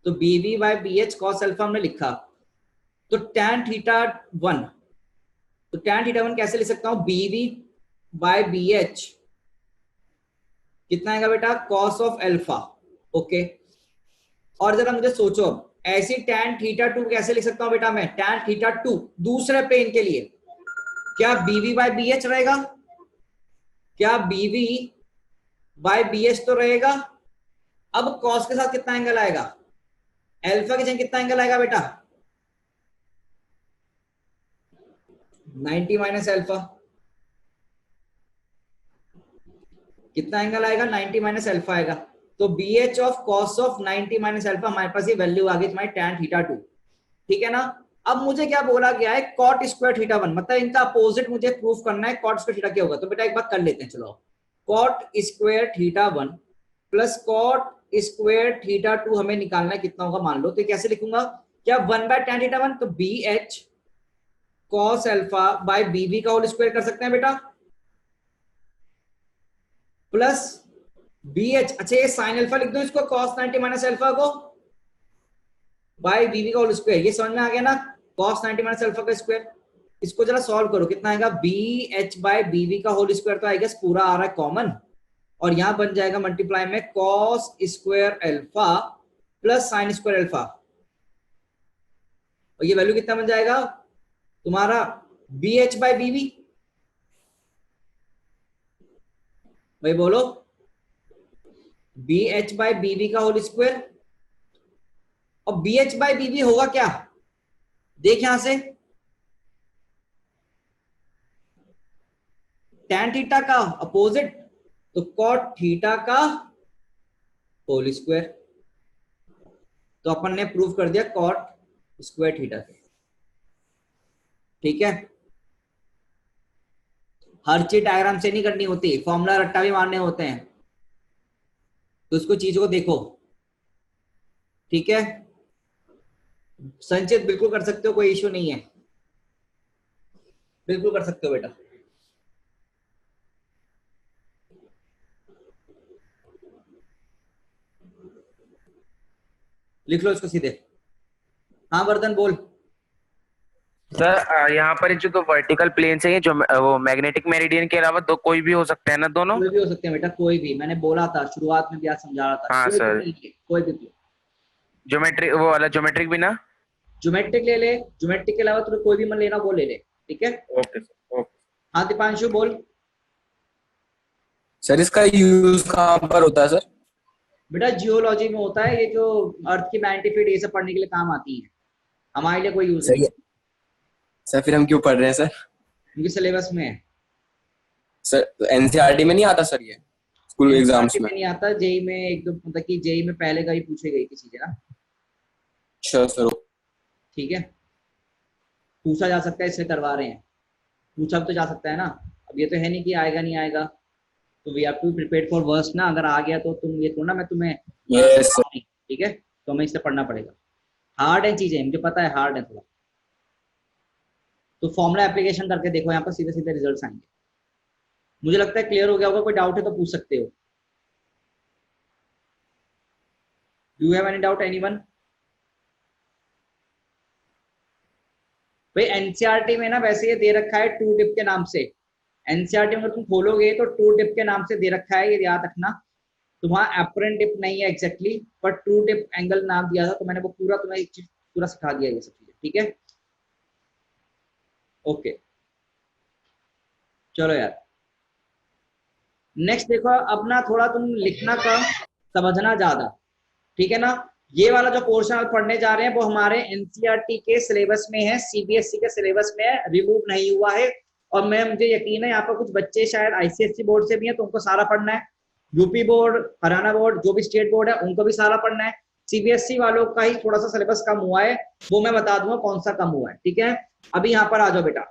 तो B V by B H cos alpha हमने लिखा। तो टैन थीटा 1, तो टैन थीटा 1 कैसे लिख सकता हूं, बीवी बाय बी एच कितना आएगा बेटा, कॉस ऑफ अल्फा। ओके, और जरा मुझे सोचो, ऐसी टैन थीटा 2 कैसे लिख सकता हूं बेटा मैं, टैन थीटा 2 दूसरे प्लेन के लिए, क्या बीवी बाय बी एच रहेगा, क्या बीवी बाय बी एच तो रहेगा। अब कॉस के साथ कितना एंगल आएगा, अल्फा की जगह कितना एंगल आएगा बेटा, 90 माइनस अल्फा। कितना एंगल आएगा, 90 माइनस अल्फा आएगा। तो B H of cos of 90 minus alpha, हमारे पास ये वैल्यू आ गई तुम्हारी टैन थीटा 2। ठीक है ना? अब मुझे क्या बोला गया है, कॉट स्क्वायर थीटा 1, मतलब इनका अपोजिट मुझे प्रूफ करना है, कॉट स्क्वायर थीटा क्या होगा। तो बेटा एक बात कर लेते हैं, चलो, cot square theta 1 plus cot square theta 2 हमें निकालना है, कितना होगा मान लो। तो कैसे लिखूंगा, क्या 1 बाय टैन थीटा 1, तो B H cos alpha by B V का होल स्क्वायर कर सकते हैं बेटा, प्लस बी एच, अच्छा ये साइन अल्फा लिख दो इसको, कॉस 90 माइनस अल्फा को बाय बीवी का होल स्क्वायर। ये समझ में आ गया ना, कॉस 90 माइनस अल्फा का स्क्वायर। इसको जरा सॉल्व करो, कितना आएगा, बी एच बाय बीवी का होल स्क्वायर, तो आई गेस पूरा आ रहा है कॉमन, और यहां बन जाएगा मल्टीप्लाई में cos square alpha plus sine square alpha, और ये वैल्यू कितना बन जाएगा तुम्हारा, बी एच बाय बीवी। भाई बोलो, बी एच बाय बीवी का होल स्क्वायर, और बी एच बाय बीवी होगा क्या, देख यहां से, टैन थीटा का अपोजिट, तो कॉट थीटा का होल स्क्वायर। तो अपन ने प्रूव कर दिया कॉट स्क्वायर थीटा से। ठीक है, हर चीज डायग्राम से नहीं करनी होती, फॉर्मूला रट्टा भी मारने होते हैं, तो उसको चीजों को देखो। ठीक है, संचित बिल्कुल कर सकते हो, कोई इश्यू नहीं है, बिल्कुल कर सकते हो बेटा। लिख लो इसको सीधे। हाँ वर्धन बोल। सर यहाँ पर जो दो वर्टिकल प्लेन्स हैं, जो वो मैग्नेटिक मेरिडियन के अलावा दो कोई भी हो सकते हैं ना, दोनों कोई भी हो सकते हैं बेटा, कोई भी, मैंने बोला था शुरुआत में भी, आज समझा रहा था। हाँ कोई सर, भी कोई भी ज्योमेट्रिक, वो वाला ज्योमेट्रिक भी ना, ज्योमेट्रिक ले ले, ज्योमेट्रिक के अलावा तुम्हें कोई भी मन लेना वो ले ले। ठीक है, ओके सर, ओके। हाँ दीपांशु बोल। सर इसका यूज कहाँ पर होता है सर? बेटा जियोलॉजी में होता है, ये जो अर्थ की मैग्नेटिक ये सब पढ़ने के लिए काम आती है, हमारे लिए कोई यूज सर नहीं, सर फिर हम क्यों पढ़ रहे हैं सर? उनके सिलेबस में है। सर एनसीईआरटी में नहीं आता सर ये स्कूल एग्जाम्स में? नहीं आता, जेई में एक दो, मतलब कि जेई में पहले का ही पूछी गई थी चीजें ना। Sure sir. ठीक है, पूछा जा सकता है, इससे करवा रहे हैं, पूछा तो जा सकता है ना। अब ये तो है नहीं कि आएगा नहीं आएगा, तो we have to prepare for worst ना। अगर आ गया तो तुम ये थोड़ा ना मैं तुम्हें यस सर। ठीक है, तो हमें इससे पढ़ना पड़ेगा। हार्ड है चीजें, मुझे पता है हार्ड है थोड़ा, तो फॉर्मूला एप्लीकेशन करके देखो, यहाँ पर सीधे सीधे रिजल्ट आएंगे। मुझे लगता है क्लियर हो गया होगा, कोई डाउट है तो पूछ सकते हो। Do you have any doubt anyone? भाई एनसीईआरटी में ना वैसे ये दे रखा है टू डिप के नाम से। एनसीईआरटी में अगर तुम खोलोगे तो टू डिप के नाम से दे रखा है, ये याद रखना। तो वहां एपरेंट डिप नहीं है एग्जैक्टली, पर टू डिप एंगल नाम दिया था, तो मैंने वो पूरा तुम्हें एक चीज पूरा सिखा दिया ये सब चीजें। ठीक है, ओके चलो यार नेक्स्ट देखो। अब ना थोड़ा तुम लिखना कम, समझना ज्यादा, ठीक है ना। ये वाला जो पोर्शन आप पढ़ने जा रहे हैं वो हमारे एनसीईआरटी के सिलेबस में है, सीबीएसई के सिलेबस में है, रिमूव नहीं हुआ है। और मैं मुझे यकीन है यहाँ पर कुछ बच्चे शायद आईसीएसई बोर्ड से भी हैं, तो उनको सारा पढ़ना है। यूपी बोर्ड, हरियाणा बोर्ड, जो भी स्टेट बोर्ड है उनको भी सारा पढ़ना है। सीबीएसई वालों का ही थोड़ा सा सिलेबस कम हुआ है, वो मैं बता दूंगा कौन सा कम हुआ है। ठीक है, अभी यहाँ पर आ जाओ बेटा,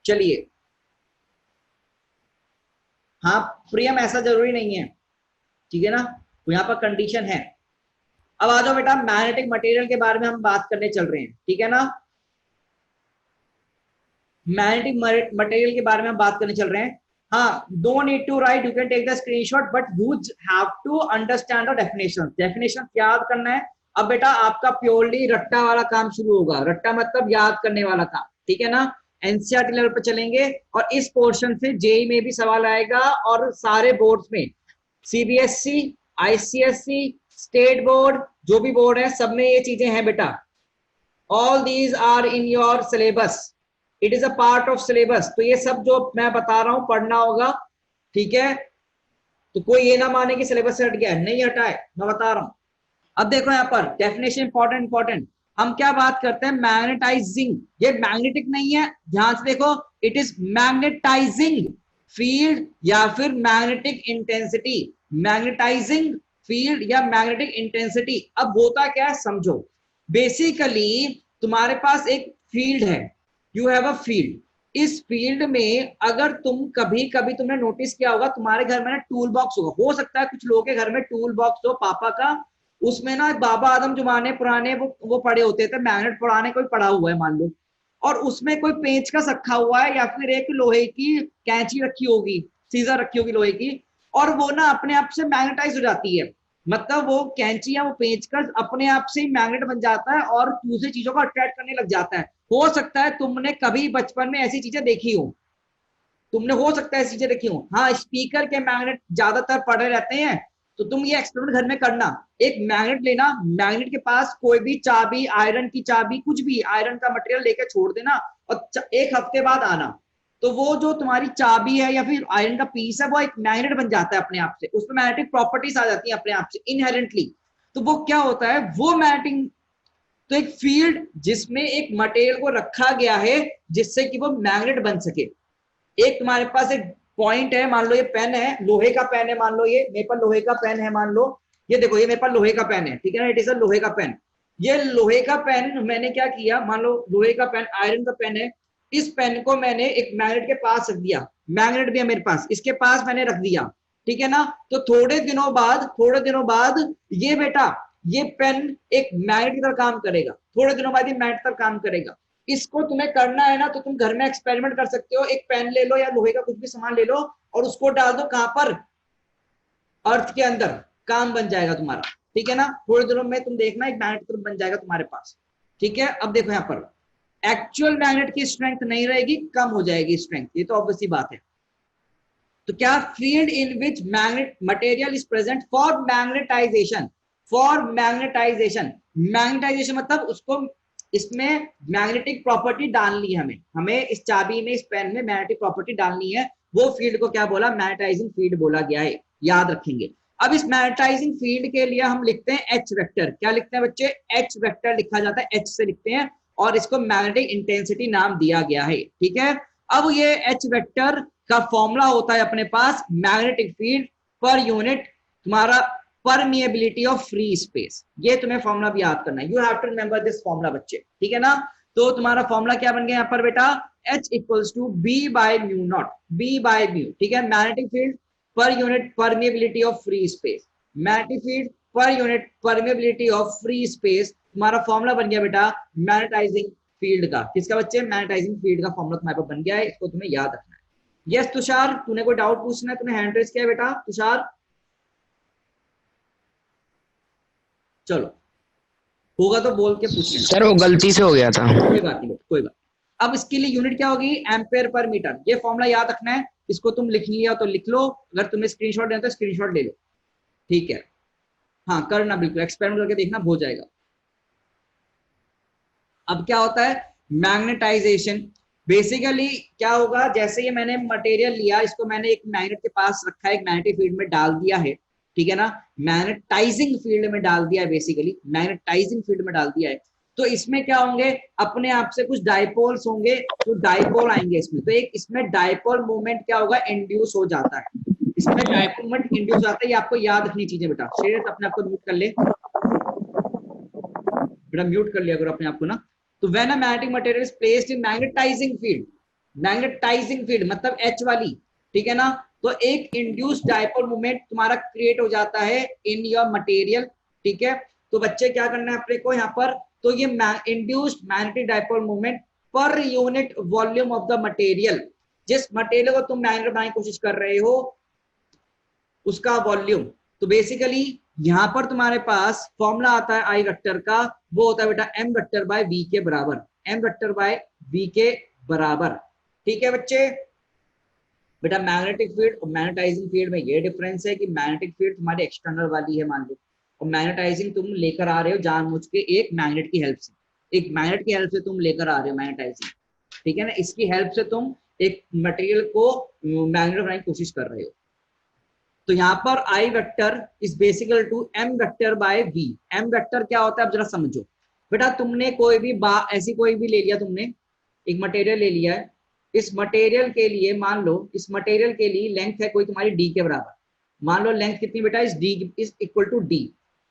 चलिए। हाँ प्रियम, ऐसा जरूरी नहीं है, ठीक है ना, तो यहाँ पर कंडीशन है। अब आ जाओ बेटा, मैग्नेटिक मटेरियल के बारे में हम बात करने चल रहे हैं, ठीक है ना। मैग्नेटिक मटेरियल के बारे में हम बात करने चल रहे हैं। हाँ, don't need to write, you can take the screenshot, but you have to understand the definition. Definition याद करना है। अब बेटा आपका प्योरली रट्टा वाला काम शुरू होगा, रट्टा मतलब याद करने वाला काम, ठीक है ना। एनसीईआरटी लेवल पर चलेंगे और इस पोर्शन से जेई में भी सवाल आएगा, और सारे बोर्ड्स में, सीबीएसई, आईसीएसई, स्टेट बोर्ड, जो भी बोर्ड है सब में ये चीजें हैं बेटा। All these are in your syllabus, it is a part of syllabus. तो ये सब जो मैं बता रहा हूं पढ़ना होगा, ठीक है। तो कोई ये ना माने कि सिलेबस से हट गया है, नहीं हटा है, मैं बता रहा हूं। अब देखो यहाँ पर डेफिनेशन इंपॉर्टेंट इंपॉर्टेंट, हम क्या बात करते हैं, मैग्नेटाइजिंग। ये मैग्नेटिक नहीं है, ध्यान से देखो, इट इज मैग्नेटाइजिंग फील्ड या फिर मैग्नेटिक इंटेंसिटी। मैग्नेटाइजिंग फील्ड या मैग्नेटिक इंटेंसिटी। अब होता क्या है समझो, बेसिकली तुम्हारे पास एक फील्ड है, यू हैव अ फील्ड। इस फील्ड में अगर तुम कभी कभी तुमने नोटिस किया होगा, तुम्हारे घर में ना टूल बॉक्स होगा, हो सकता है कुछ लोगों के घर में टूल बॉक्स हो पापा का, उसमें ना बाबा आदम जमाने पुराने वो पड़े होते थे, मैग्नेट पुराने कोई पड़ा हुआ है मान लो, और उसमें कोई पेंचकस रखा हुआ है या फिर एक लोहे की कैंची रखी होगी, सीजर रखी होगी लोहे की, और वो ना अपने आप से मैग्नेटाइज हो जाती है। मतलब वो कैंची या वो पेंचकस अपने आप से ही मैग्नेट बन जाता है और दूसरी चीजों को अट्रैक्ट करने लग जाता है। हो सकता है तुमने कभी बचपन में ऐसी चीजें देखी हो, तुमने हो सकता है ऐसी चीजें देखी हो। हाँ, स्पीकर के मैग्नेट ज्यादातर पड़े रहते हैं, तो तुम ये एक्सपेरिमेंट घर में करना। एक मैग्नेट लेना, मैग्नेट के पास कोई भी चाबी, आयरन की चाबी, कुछ भी आयरन का मटेरियल लेके छोड़ देना, और एक हफ्ते बाद आना, तो वो जो तुम्हारी चाबी है या फिर आयरन का पीस है वो एक मैग्नेट बन जाता है अपने आप से, उसमें मैग्नेटिक प्रॉपर्टीज आ जाती है अपने आप से इनहेरेंटली। तो वो क्या होता है, वो मैग्नेटिक, तो एक फील्ड जिसमें एक मटेरियल को रखा गया है जिससे कि वो मैग्नेट बन सके। एक तुम्हारे पास एक पॉइंट है, मान लो ये पेन है, लोहे का पेन है, मान लो ये मेरे पास लोहे का पेन है, मान लो ये देखो, ये मेरे पास लोहे का पेन है, ठीक है ना, इट इज अ लोहे का पेन। ये लोहे का पेन मैंने क्या किया, मान लो लोहे का पेन, आयरन का पेन है, इस पेन को मैंने एक मैग्नेट के पास रख दिया, मैग्नेट भी है मेरे पास, इसके पास मैंने रख दिया, ठीक है ना। तो थोड़े दिनों बाद ये बेटा, ये पेन एक मैग्नेट की तरह काम करेगा, थोड़े दिनों बाद ये मैग्नेट की तरह काम करेगा। इसको तुम्हें करना है ना, तो तुम घर में एक्सपेरिमेंट कर सकते हो। एक पेन ले लो या लोहे का कुछ भी सामान ले लो और उसको डाल दो कहां पर, अर्थ के अंदर, काम बन जाएगा तुम्हारा, ठीक है ना। थोड़े दिनों में तुम देखना एक मैग्नेट बन जाएगा तुम्हारे पास, ठीक है। अब देखो यहाँ पर एक्चुअल मैग्नेट की स्ट्रेंथ नहीं रहेगी, कम हो जाएगी स्ट्रेंथ, ये तो ऑब्वियस सी बात है। तो क्या, field in which magnet material is present for magnetisation, for magnetisation. Magnetisation मतलब उसको इसमें मैग्नेटिक प्रॉपर्टी डालनी है हमें इस चाबी में, इस पेन में मैग्नेटिक प्रॉपर्टी डालनी है। वो फील्ड को क्या बोला, मैग्नेटाइजिंग फील्ड बोला गया है, याद रखेंगे। अब इस मैग्नेटाइजिंग फील्ड के लिए हम लिखते हैं एच वेक्टर। क्या लिखते हैं बच्चे, एच वेक्टर लिखा जाता है, एच से लिखते हैं, और इसको मैग्नेटिक इंटेंसिटी नाम दिया गया है, ठीक है। अब ये एच वेक्टर का फॉर्मूला होता है अपने पास मैग्नेटिक फील्ड पर यूनिट तुम्हारा परमिएबिलिटी ऑफ फ्री स्पेस। ये तुम्हें फॉर्मूला भी याद करना है, you have to remember this formula बच्चे, ठीक है ना। तो तुम्हारा फॉर्मूला क्या बन गया यहाँ पर बेटा, H equals to B by mu naught, B by mu, ठीक है। Magnetic field per unit permeability of free space, magnetic field per unit permeability of free space, तुम्हारा फॉर्मूला बन गया बेटा मैग्नेटाइजिंग फील्ड का। किसका बच्चे, मैग्नेटाइजिंग फील्ड का फॉर्मूला तुम्हारे पास बन गया है, इसको तुम्हें याद रखना है। यस तुषार, तूने कोई डाउट पूछना है, तूने हैंड रेज किया है बेटा तुषार। चलो होगा तो बोल के पूछना सर वो गलती से हो गया था। कोई बात नहीं, कोई बात। अब इसके लिए यूनिट क्या होगी, एम्पेयर पर मीटर। ये फॉर्मूला याद रखना है, इसको तुम लिख लिया तो लिख लो, अगर तुम्हें स्क्रीनशॉट लेना तो स्क्रीनशॉट ले लो, ठीक है। हाँ करना, बिल्कुल एक्सपेरिमेंट करके देखना, हो जाएगा। अब क्या होता है मैग्नेटाइजेशन, बेसिकली क्या होगा, जैसे ये मैंने मटेरियल लिया, इसको मैंने एक मैग्नेट के पास रखा है, एक मैग्नेटिक फील्ड में डाल दिया है, ठीक है ना, मैग्नेटाइजिंग फील्ड में डाल दिया है, बेसिकली मैग्नेटाइजिंग फील्ड में डाल दिया है। तो इसमें क्या होंगे, अपने आप से कुछ डाइपोल्स होंगे, तो डाइपोल आएंगे इसमें, तो एक इसमें डाइपोल मूवमेंट क्या होगा, इंड्यूस हो जाता है, इसमें डाइपोल मूवमेंट इंड्यूस होता है। ये आपको याद रखनी चीजें बेटा। शेर अपने आपको म्यूट कर ले बेटा, म्यूट कर लिया करो अपने आपको ना। तो when a magnetic material is placed in magnetising field, magnetising field मतलब एच वाली, ठीक है ना, तो एक इंड्यूस्ड डाइपोल मूवमेंट तुम्हारा क्रिएट हो जाता है इन योर मटेरियल, ठीक है। तो बच्चे क्या करना है अपने को यहाँ पर, तो ये इंड्यूस्ड मैग्नेटिक डाइपोल मूवमेंट पर unit volume of the material, जिस मटेरियल को तुम मैग्नेट बनाने की कोशिश कर रहे हो उसका वॉल्यूम। तो बेसिकली यहां पर तुम्हारे पास फॉर्मूला आता है आई वेक्टर का, वो होता है बेटा एम वेक्टर बाय वी के बराबर, एम वेक्टर बाय वी के बराबर, ठीक है बच्चे। बेटा मैग्नेटिक फील्ड और मैग्नेटाइजिंग फील्ड में ये डिफरेंस है कि मैग्नेटिक फील्ड तुम्हारी एक्सटर्नल वाली है मान लो, और मैग्नेटाइजिंग तुम लेकर आ रहे हो जानबूझ के एक मैग्नेट की हेल्प से, एक मैग्नेट की हेल्प से तुम लेकर आ रहे हो मैग्नेटाइजिंग, ठीक है ना, इसकी हेल्प से तुम एक मटेरियल को मैग्नेट बनाने की कोशिश कर रहे हो। तो यहाँ पर I vector is basically to M vector by V. M vector क्या होता है अब जरा समझो बेटा, तुमने कोई भी ऐसी कोई भी ले लिया, तुमने एक मटेरियल ले लिया है, इस मटेरियल के लिए मान लो, इस मटेरियल के लिए लेंथ है कोई तुम्हारी डी के बराबर, मान लो लेंथ कितनी बेटा, इस D is equal to D,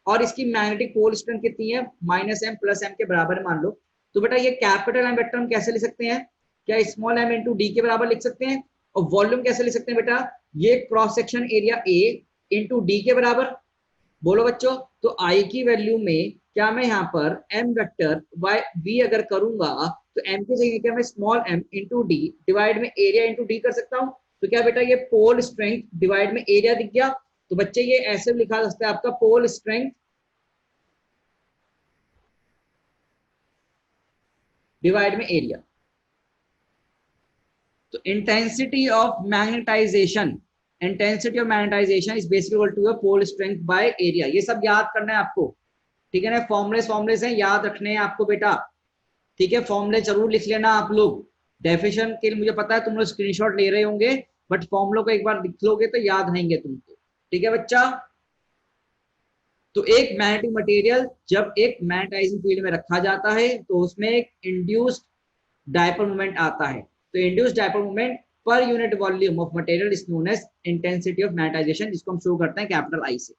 और इसकी मैग्नेटिक पोल स्ट्रेंथ कितनी है माइनस एम प्लस एम के बराबर मान लो। तो बेटा ये कैपिटल एम वेक्टर हम कैसे लिख सकते हैं, क्या स्मॉल एम इंटू डी के बराबर लिख सकते हैं, और वॉल्यूम कैसे लिख सकते हैं बेटा, ये cross section area A into D के बराबर, बोलो बच्चों। तो आई की वैल्यू में क्या मैं यहाँ पर एम वेक्टर बाय वी अगर करूंगा तो एम की जगह क्या मैं small M into D divide में एरिया इंटू डी कर सकता हूँ। तो क्या बेटा ये पोल स्ट्रेंथ डिवाइड में एरिया दिख गया। तो बच्चे ये ऐसे लिखा जा सकता है आपका पोल स्ट्रेंथ डिवाइड में एरिया। तो intensity of magnetization, intensity of magnetization is basically equal to pole strength by area. ये सब याद करना है आपको, ठीक है ना, फॉर्मुले से याद रखने हैं आपको बेटा, ठीक है। फॉर्मुले जरूर लिख लेना आप लोग, डेफिनेशन के लिए मुझे पता है तुम लोग स्क्रीनशॉट ले रहे होंगे, बट फॉर्मुलों को एक बार लिख लोगे तो याद रहेंगे तुमको, ठीक है बच्चा। तो एक मैग्नेटिक मटेरियल जब एक मैग्नेटाइजिंग फील्ड में रखा जाता है तो उसमें एक इंड्यूस्ड डाइपोल मोमेंट आता है। तो induced dipole moment per unit volume of material is known as intensity of magnetization, जिसको हम शो करते हैं कैपिटल आई से।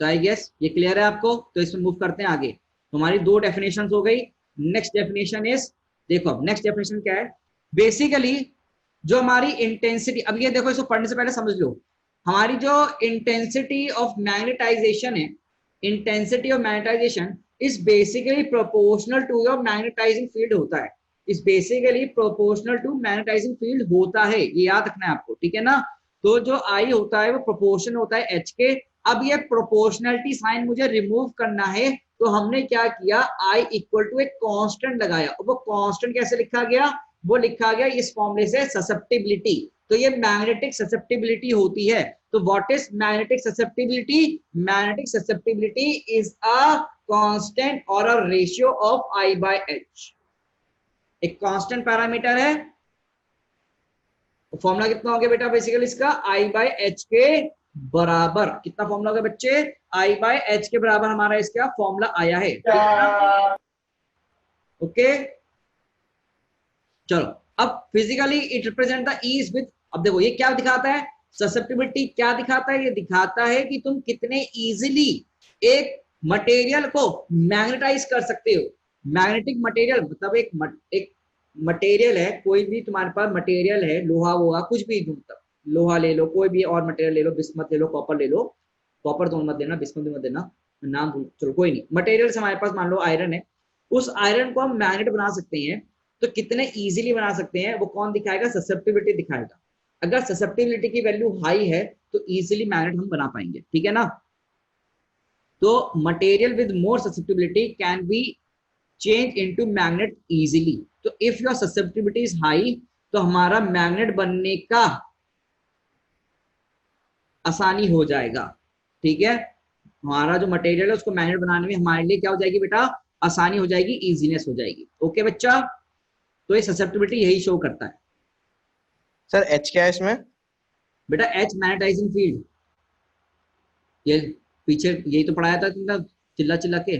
तो आई गेस ये क्लियर है आपको। तो इसमें मूव करते हैं आगे। हमारी दो डेफिनेशन हो गई। नेक्स्ट डेफिनेशन इज, देखो नेक्स्ट डेफिनेशन क्या है, बेसिकली जो हमारी इंटेंसिटी, अब ये देखो इसको पढ़ने से पहले समझ लो, हमारी जो इंटेंसिटी ऑफ मैग्नेटाइजेशन है, intensity of magnetization is basically proportional to your magnetizing field होता है, is basically proportional to magnetizing field होता है, ये याद रखना है आपको, ठीक है ना। तो जो आई होता है वो प्रोपोर्शन होता है एच के। अब ये प्रोपोर्शनलिटी साइन मुझे रिमूव करना है, तो हमने क्या किया, आई इक्वल टू एक कांस्टेंट लगाया, और वो कांस्टेंट कैसे लिखा गया, वो लिखा गया इस फॉर्मूले से ससेप्टिबिलिटी। तो ये मैग्नेटिक ससेप्टिबिलिटी होती है। तो what is magnetic susceptibility, magnetic susceptibility is a constant और a ratio of I by H। एक कांस्टेंट पैरामीटर है, फॉर्मूला कितना हो गया बेटा बेसिकली इसका I by H के बराबर। कितना फॉर्मूला हो गया बच्चे? I by H के बराबर हमारा इसका फॉर्मूला आया है। ओके चलो, अब physically it represent the ease with. अब देखो ये क्या दिखाता है, ससेप्टिबिलिटी क्या दिखाता है? ये दिखाता है कि तुम कितने इजीली एक मटेरियल को मैग्नेटाइज कर सकते हो। मैग्नेटिक मटेरियल मतलब एक मटेरियल है, कोई भी तुम्हारे पास मटेरियल है, लोहा वोहा कुछ भी, मतलब लोहा ले लो, कोई भी और मटेरियल ले लो, बिस्मत ले लो, कॉपर ले लो, कॉपर तो मत देना, बिस्मत भी मत देना, नाम भूल, चलो कोई नहीं। मटेरियल से हमारे पास मान लो आयरन है, उस आयरन को हम मैग्नेट बना सकते हैं। तो कितने इजीली बना सकते हैं वो कौन दिखाएगा? ससेप्टिबिलिटी दिखाएगा। अगर ससेप्टिबिलिटी की वैल्यू हाई है तो इजीली मैग्नेट हम बना पाएंगे, ठीक है ना। तो material with more susceptibility can be change into magnet easily. तो if your susceptibility is high तो हमारा मैग्नेट बनने का आसानी हो जाएगा, ठीक है। हमारा जो मटेरियल है उसको मैग्नेट बनाने में हमारे लिए क्या हो जाएगी बेटा? आसानी हो जाएगी, इजीनेस हो जाएगी। ओके बच्चा, तो ये ससेप्टिबिलिटी यही शो करता है। सर एच क्या है इसमें? बेटा एच मैग्नेटाइजिंग फील्ड, ये पीछे यही तो पढ़ाया था तुमने चिल्ला चिल्ला के,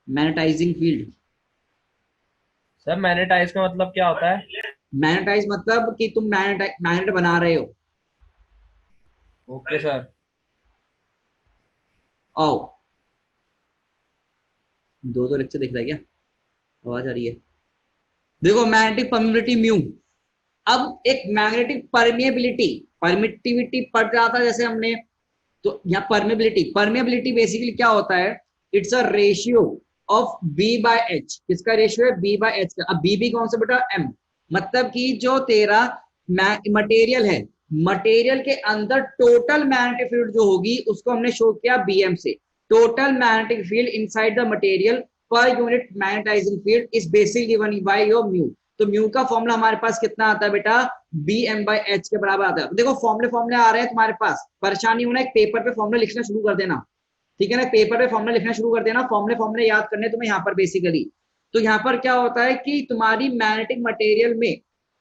मैग्नेटाइजिंग फील्ड। सर मैग्नेटाइज का मतलब क्या होता है? मैग्नेटाइज मतलब कि तुम मैग्नेट बना रहे हो। Okay sir. आओ, दो लेक्चर दिख रहा है क्या? आवाज आ रही है? देखो मैग्नेटिक परमिटिविटी म्यू। अब एक मैग्नेटिक परमिएबिलिटी, परमिटिविटी पढ़ रहा था जैसे हमने, तो यहाँ परमिएबिलिटी बेसिकली क्या होता है? It's a ratio of B by H। किसका रेशियो है? B by H का। अब B कौन सा बेटा? M। मतलब कि जो तेरा मटेरियल है, मटेरियल के अंदर टोटल मैग्नेटिक फील्ड जो होगी उसको हमने शो किया BM से। Total magnetic field inside the material per unit magnetizing field is basically given by your mu. तो म्यू का फॉर्मूला हमारे पास कितना आता है बेटा? BM by H के बराबर आता है। देखो फॉर्मूले आ रहे हैं तुम्हारे पास, परेशानी होना, एक पेपर पे फॉर्मूला लिखना शुरू कर देना, ठीक है ना। पेपर पे फॉर्मूला लिखना शुरू कर देना, फॉर्मूले याद करने तुम्हें यहाँ पर बेसिकली। तो यहाँ पर क्या होता है कि तुम्हारी मैग्नेटिक मटेरियल में,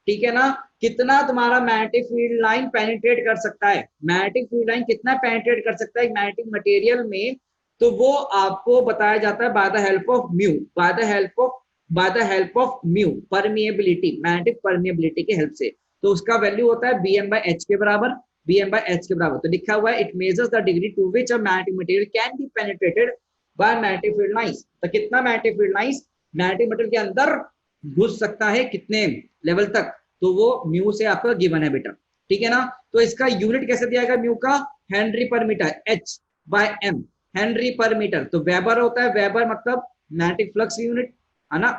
ठीक है ना, कितना तुम्हारा मैग्नेटिक फील्ड लाइन पेनिट्रेट कर सकता है, मैग्नेटिक फील्ड लाइन कितना पेनिट्रेट कर सकता है मैग्नेटिक मटेरियल में, तो वो आपको बताया जाता है by the help of mu, by the help of mu, permeability, magnetic permeability के हेल्प से। तो उसका वैल्यू होता है BM by H के बराबर, BM by H के बराबर। तो लिखा हुआ है it measures the degree to which a magnetic material can be penetrated by magnetic field lines. तो कितना magnetic field lines magnetic material के अंदर घुस सकता है, कितने लेवल तक, तो वो म्यू से आपका गिवन है बेटा, ठीक है ना। तो इसका यूनिट कैसे दिया गया म्यू का? Henry per metre, H by M, henry per metre. तो वेबर होता है, वेबर मतलब मैग्नेटिक फ्लक्स यूनिट, है ना।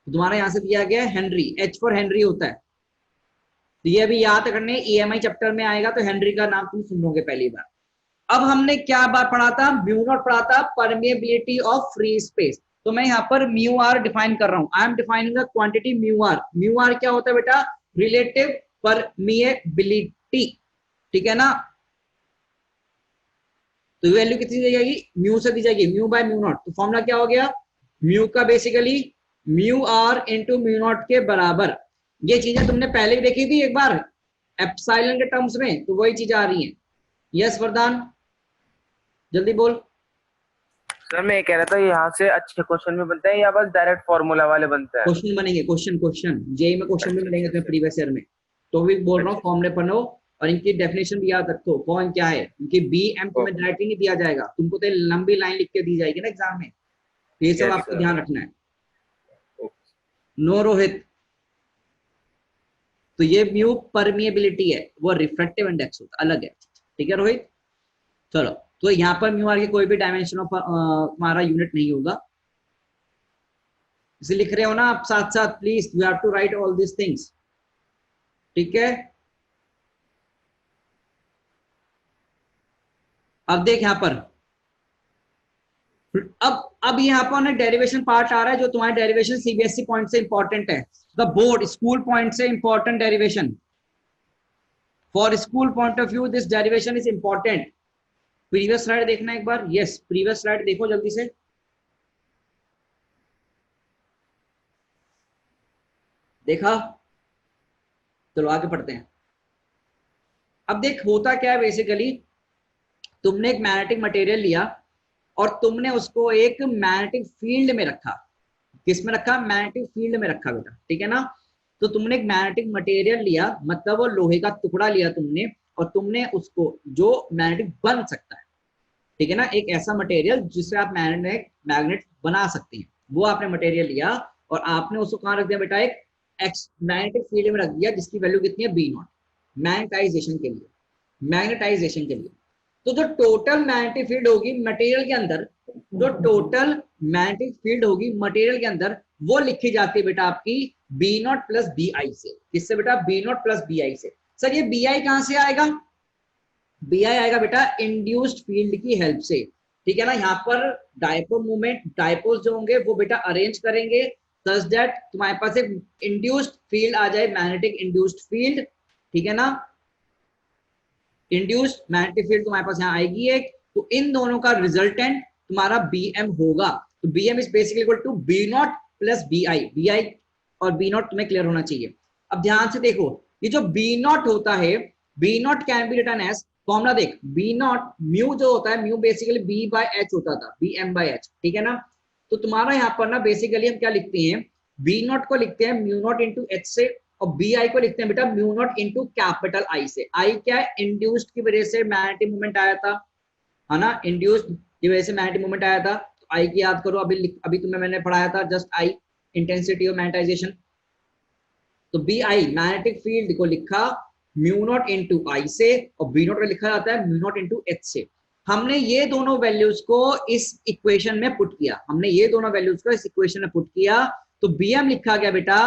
तुम्हारा यहां से दिया गया है हेनरी, H फॉर हेनरी होता है। तो ये अभी याद करने, EMI चैप्टर में आएगा तो हेनरी का नाम तुम सुनोगे पहली बार। अब हमने क्या बात पढ़ा था? म्यू नॉट पढ़ा था, परमिएबिलिटी ऑफ फ्री स्पेस। तो मैं यहाँ पर म्यू आर डिफाइन कर रहा हूं, I am defining the quantity mu R. Mu R क्या होता है बेटा? रिलेटिव परमिएबिलिटी, ठीक है ना। तो वैल्यू कितनी दी जाएगी? म्यू से दी जाएगी, म्यू बाय म्यू नॉट। तो फॉर्मूला क्या हो गया? म्यू का basically mu R into mu naught के बराबर। ये चीजें तुमने पहले भी देखी थी एक बार एप्सिलॉन के टर्म्स में, तो वही चीज आ रही है। यस वरदान, जल्दी बोल। सर मैं ये कह रहा था यहाँ से अच्छे क्वेश्चन भी बनते हैं या बस डायरेक्ट फॉर्मूला वाले बनते हैं? क्वेश्चन बनेंगे, क्वेश्चन जेई में क्वेश्चन भी मिलेंगे तुम्हें प्रीवियस ईयर में। तो भी बोल रहा हूँ फॉर्मूले पढ़ो और इनकी डेफिनेशन भी याद रखो, कौन क्या है। इनकी BM तुम्हें डायरेक्टली नहीं दिया जाएगा, तुमको तो लंबी लाइन लिख के दी जाएगी ना एग्जाम में। ये सब आपको ध्यान रखना है। नो रोहित, तो ये म्यू परमिएबिलिटी है, वो रिफ्रैक्टिव इंडेक्स होता अलग है, ठीक है रोहित। चलो, तो यहाँ पर म्यू आर के कोई भी डायमेंशन ऑफ हमारा यूनिट नहीं होगा, इसे लिख रहे हो ना आप साथ साथ, please you have to write all this things, ठीक है। अब देख यहाँ पर, अब यहाँ पर डेरिवेशन पार्ट आ रहा है, जो तुम्हारे डेरिवेशन CBSE पॉइंट से इंपॉर्टेंट है, द बोर्ड स्कूल पॉइंट से important derivation. For school point of view this derivation is important. Previous slide देखना एक बार, यस प्रीवियस स्लाइड देखो जल्दी से। देखा? चलो आगे पढ़ते हैं। अब देख होता क्या है बेसिकली, तुमने एक मैग्नेटिक मटेरियल लिया और तुमने उसको एक मैग्नेटिक फील्ड में रखा। किस में रखा? मैग्नेटिक फील्ड में रखा बेटा, ठीक है ना। तो तुमने एक मैग्नेटिक मटेरियल लिया, मतलब वो लोहे का टुकड़ा लिया तुमने, और तुमने उसको जो मैग्नेटिक बन सकता है, ठीक है ना, एक ऐसा मटेरियल जिससे आप मैग्नेट बना सकते हैं, वो आपने मटेरियल लिया और आपने उसको कहाँ रख दिया बेटा? एक मैग्नेटिक फील्ड में रख दिया जिसकी वैल्यू कितनी है? बी नॉट, मैग्नेटाइजेशन के लिए, मैग्नेटाइजेशन के लिए। तो जो टोटल मैग्नेटिक फील्ड होगी मटेरियल के अंदर, जो टोटल मैग्नेटिक फील्ड होगी मटेरियल के अंदर, वो लिखी जाती है बेटा आपकी B naught plus B I से। किससे बेटा? B naught plus B I से। सर ये बी आई कहां से आएगा? बी आई आएगा बेटा इंड्यूस्ड फील्ड की हेल्प से, ठीक है ना। यहाँ पर डायपोल मूवमेंट, डायपोल्स जो होंगे वो बेटा अरेंज करेंगे सच दैट तुम्हारे पास एक इंड्यूस्ड फील्ड आ जाए, मैग्नेटिक इंड्यूस्ड फील्ड, ठीक है ना। इंड्यूस्ड मैग्नेटिक फील्ड तुम्हारे पास यहाँ आएगी एक, तो इन दोनों का रिजल्टेंट तुम्हारा Bm होगा। तो Bm is basically equal to B naught plus B I और बी नॉट तुम्हें क्लियर होना चाहिए। अब ध्यान से देखो, ये जो बी नॉट होता है, B naught can be written as, formula देख, बी नॉट म्यू जो होता है, mu basically B by H होता था, बी एम बाय एच, ठीक है ना। तो तुम्हारा यहाँ पर ना बेसिकली हम क्या लिखते हैं? बी नॉट को लिखते हैं म्यू नॉट इंटू एच से, और बी आई को लिखते हैं बेटा mu naught into capital I से। आई क्या है? इंड्यूस्ड की वजह से मैग्नेटिक मूवमेंट आया था, है ना, इंड्यूस्ड की वजह से मैग्नेटिक मूवमेंट आया था। तो आई की याद करो, अभी तुम्हें मैंने पढ़ाया था just I, intensity of magnetisation. तो बी आई मैग्नेटिक फील्ड को लिखा म्यू नॉट इंटू आई से, और बी नॉट को लिखा जाता है म्यू नॉट इंटू एच से। हमने ये दोनों वैल्यूज को इस इक्वेशन में पुट किया, हमने ये दोनों वैल्यूज को इस इक्वेशन में पुट किया, तो bm लिखा गया बेटा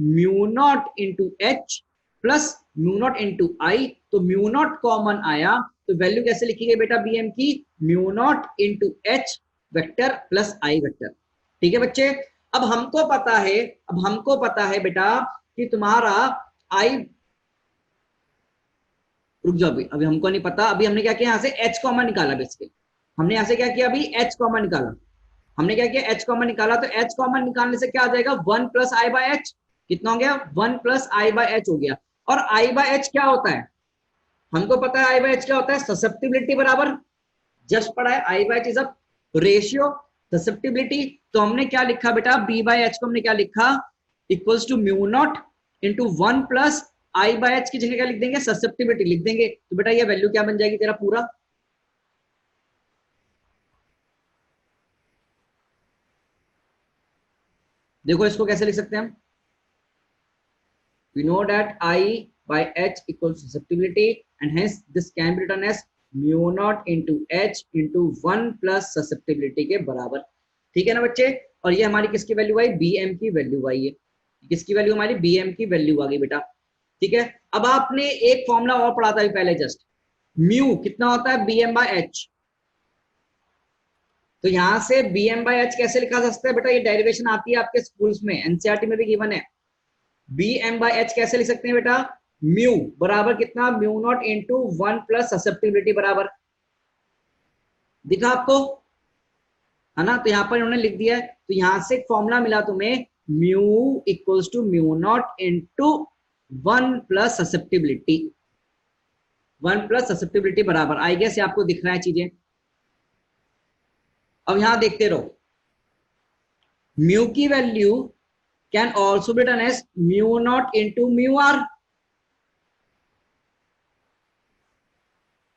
mu naught into H plus mu naught into I. तो म्यू नॉट कॉमन आया, तो वैल्यू कैसे लिखी गई बेटा bm की? Mu naught into H vector plus I vector, ठीक है बच्चे। अब हमको पता है बेटा कि तुम्हारा आई, रुक जाओ अभी हमको नहीं पता, अभी हमने क्या किया? यहाँ से h कॉमन निकाला, बेसिकली हमने यहाँ से क्या किया? अभी h कॉमन निकाला, हमने क्या किया? h कॉमन निकाला। तो h कॉमन निकालने से क्या आ जाएगा? 1 प्लस आई बाय एच, कितना हो गया? 1 प्लस आई बाय एच हो गया। और आई बाय एच क्या होता है? हमको पता है आई बाय एच क्या होता है? ससेप्टिबिलिटी बराबर, जस्ट पढ़ा है, I by H is a ratio susceptibility. तो हमने क्या लिखा बेटा? बी बाय एच को हमने क्या लिखा? Equals to mu naught into 1 plus I by H की जगह क्या लिख देंगे? ससेप्टिबिलिटी लिख देंगे। तो बेटा ये वैल्यू क्या बन जाएगी तेरा पूरा? देखो इसको कैसे लिख सकते हैं हम? We know that I by H equals susceptibility and hence this can be written as mu naught into H into 1 plus susceptibility के बराबर, ठीक है ना बच्चे। और ये हमारी किसकी वैल्यू आई? Bm की वैल्यू आई है। किसकी वैल्यू? हमारी Bm की वैल्यू आ गई बेटा, ठीक है। अब आपने एक फॉर्मूला और पढ़ा था पहले जस्ट, म्यू कितना होता है? Bm by H। तो यहां से Bm by H कैसे लिखा जा सकता है बेटा? ये डेरिवेशन आती है आपके स्कूल्स में, एनसीईआरटी में भी गिवन है। Bm by H कैसे लिख सकते हैं बेटा? म्यू बराबर कितना? Mu naught into 1 plus susceptibility बराबर, दिखा आपको, है ना। तो यहाँ पर इन्होंने लिख दिया है। तो यहां से एक फॉर्मूला मिला तुम्हें, mu equals to mu naught into 1 plus susceptibility, 1 plus susceptibility बराबर, आई गेस आपको दिख रहा है चीजें। अब यहां देखते रहो, म्यू की value can also be written as mu naught into mu R.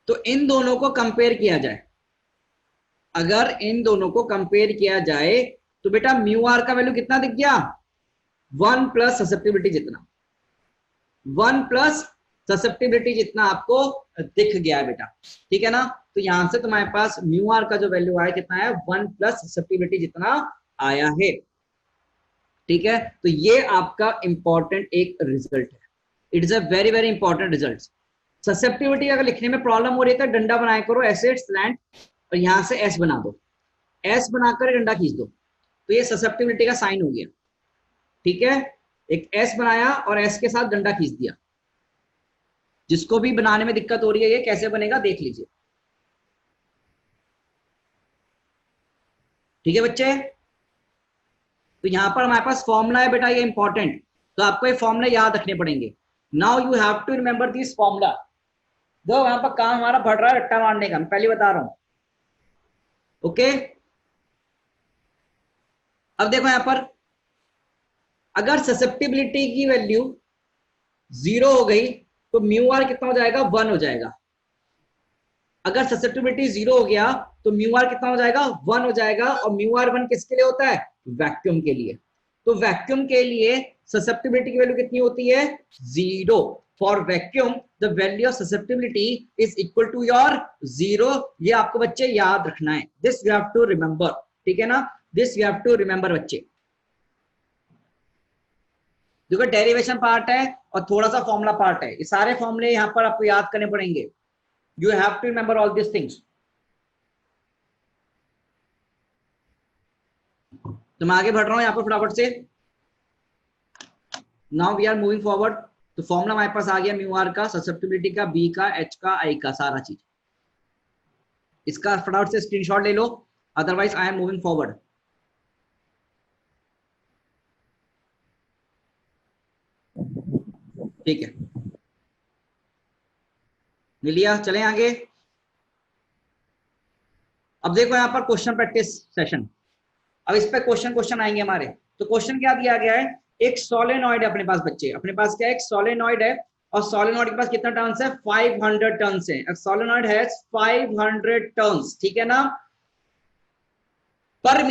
तो इन दोनों को कंपेयर किया जाए, अगर इन दोनों को कंपेयर किया जाए तो बेटा म्यू आर का वैल्यू कितना दिख गया? 1 प्लस ससेप्टिबिलिटी जितना, 1 प्लस ससेप्टिबिलिटी जितना आपको दिख गया है बेटा, ठीक है ना। तो यहां से तुम्हारे पास म्यू आर का जो वैल्यू आया कितना है? 1 प्लस ससेप्टिबिलिटी जितना आया है, ठीक है। तो ये आपका इंपॉर्टेंट एक रिजल्ट है, it is a very very important result. Susceptibility अगर लिखने में प्रॉब्लम हो रही है तो डंडा बनाया करो ऐसे स्लैंट, और यहां से एस बना दो, एस बनाकर डंडा खींच दो, तो ये ससेप्टिबिलिटी का साइन हो गया, ठीक है। एक एस बनाया और एस के साथ डंडा खींच दिया। जिसको भी बनाने में दिक्कत हो रही है ये कैसे बनेगा देख लीजिए। ठीक है बच्चे? तो यहां पर हमारे पास फॉर्मूला है बेटा, ये इंपॉर्टेंट, तो आपको ये फॉर्मूला याद रखने पड़ेंगे। Now you have to remember this formula. दो वहां पर काम हमारा बढ़ रहा है रट्टा मारने का, मैं पहले बता रहा हूं। ओके, अब देखो यहां पर अगर ससेप्टिबिलिटी की वैल्यू 0 हो गई तो म्यू आर कितना हो जाएगा, 1 हो जाएगा। अगर ससेप्टिबिलिटी 0 हो गया तो म्यू आर कितना हो जाएगा, 1 हो जाएगा। और म्यू आर 1 किसके लिए होता है, वैक्यूम के लिए। तो वैक्यूम के लिए ससेप्टिबिलिटी की वैल्यू कितनी होती है, 0। For vacuum the value of susceptibility is equal to your 0। ये आपको बच्चे याद रखना है, this you have to remember, ठीक है ना, this you have to remember बच्चे। देखो डेरिवेशन पार्ट है और थोड़ा सा फॉर्मूला पार्ट है, ये सारे फॉर्मूले यहां पर आपको याद करने पड़ेंगे। You have to remember all this things. तो मैं आगे बढ़ रहा हूं यहां पर फटाफट से। Now we are moving forward. तो फॉर्मूला हमारे पास आ गया म्यू आर का, ससेप्टिबिलिटी का, बी का, एच का, आई का, सारा चीज। इसका फटाफट से स्क्रीनशॉट ले लो, otherwise I am moving forward. ठीक है, मिलिया, चलें आगे। अब देखो यहां पर क्वेश्चन प्रैक्टिस सेशन। अब इस पे क्वेश्चन आएंगे हमारे। तो क्वेश्चन क्या दिया गया है, एक सोलेनॉइड है अपने पास बच्चे, अपने पास क्या है, एक सोलेनॉइड है। और सोलेनॉइड के पास कितना टर्न्स है, 500 टर्न्स है। सोलेनॉइड है 500 टर्न्स, ठीक है ना, पर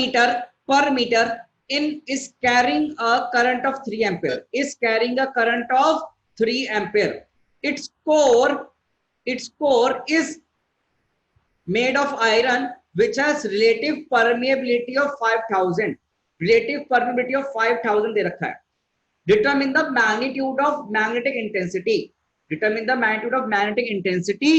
metre in is carrying a current of 3 ampere, is carrying a current of 3 ampere. Its core is made of iron which has relative permeability of 5000, relative permeability of 5000 दे रखा है। Determine the magnitude of magnetic intensity, determine the magnitude of magnetic intensity,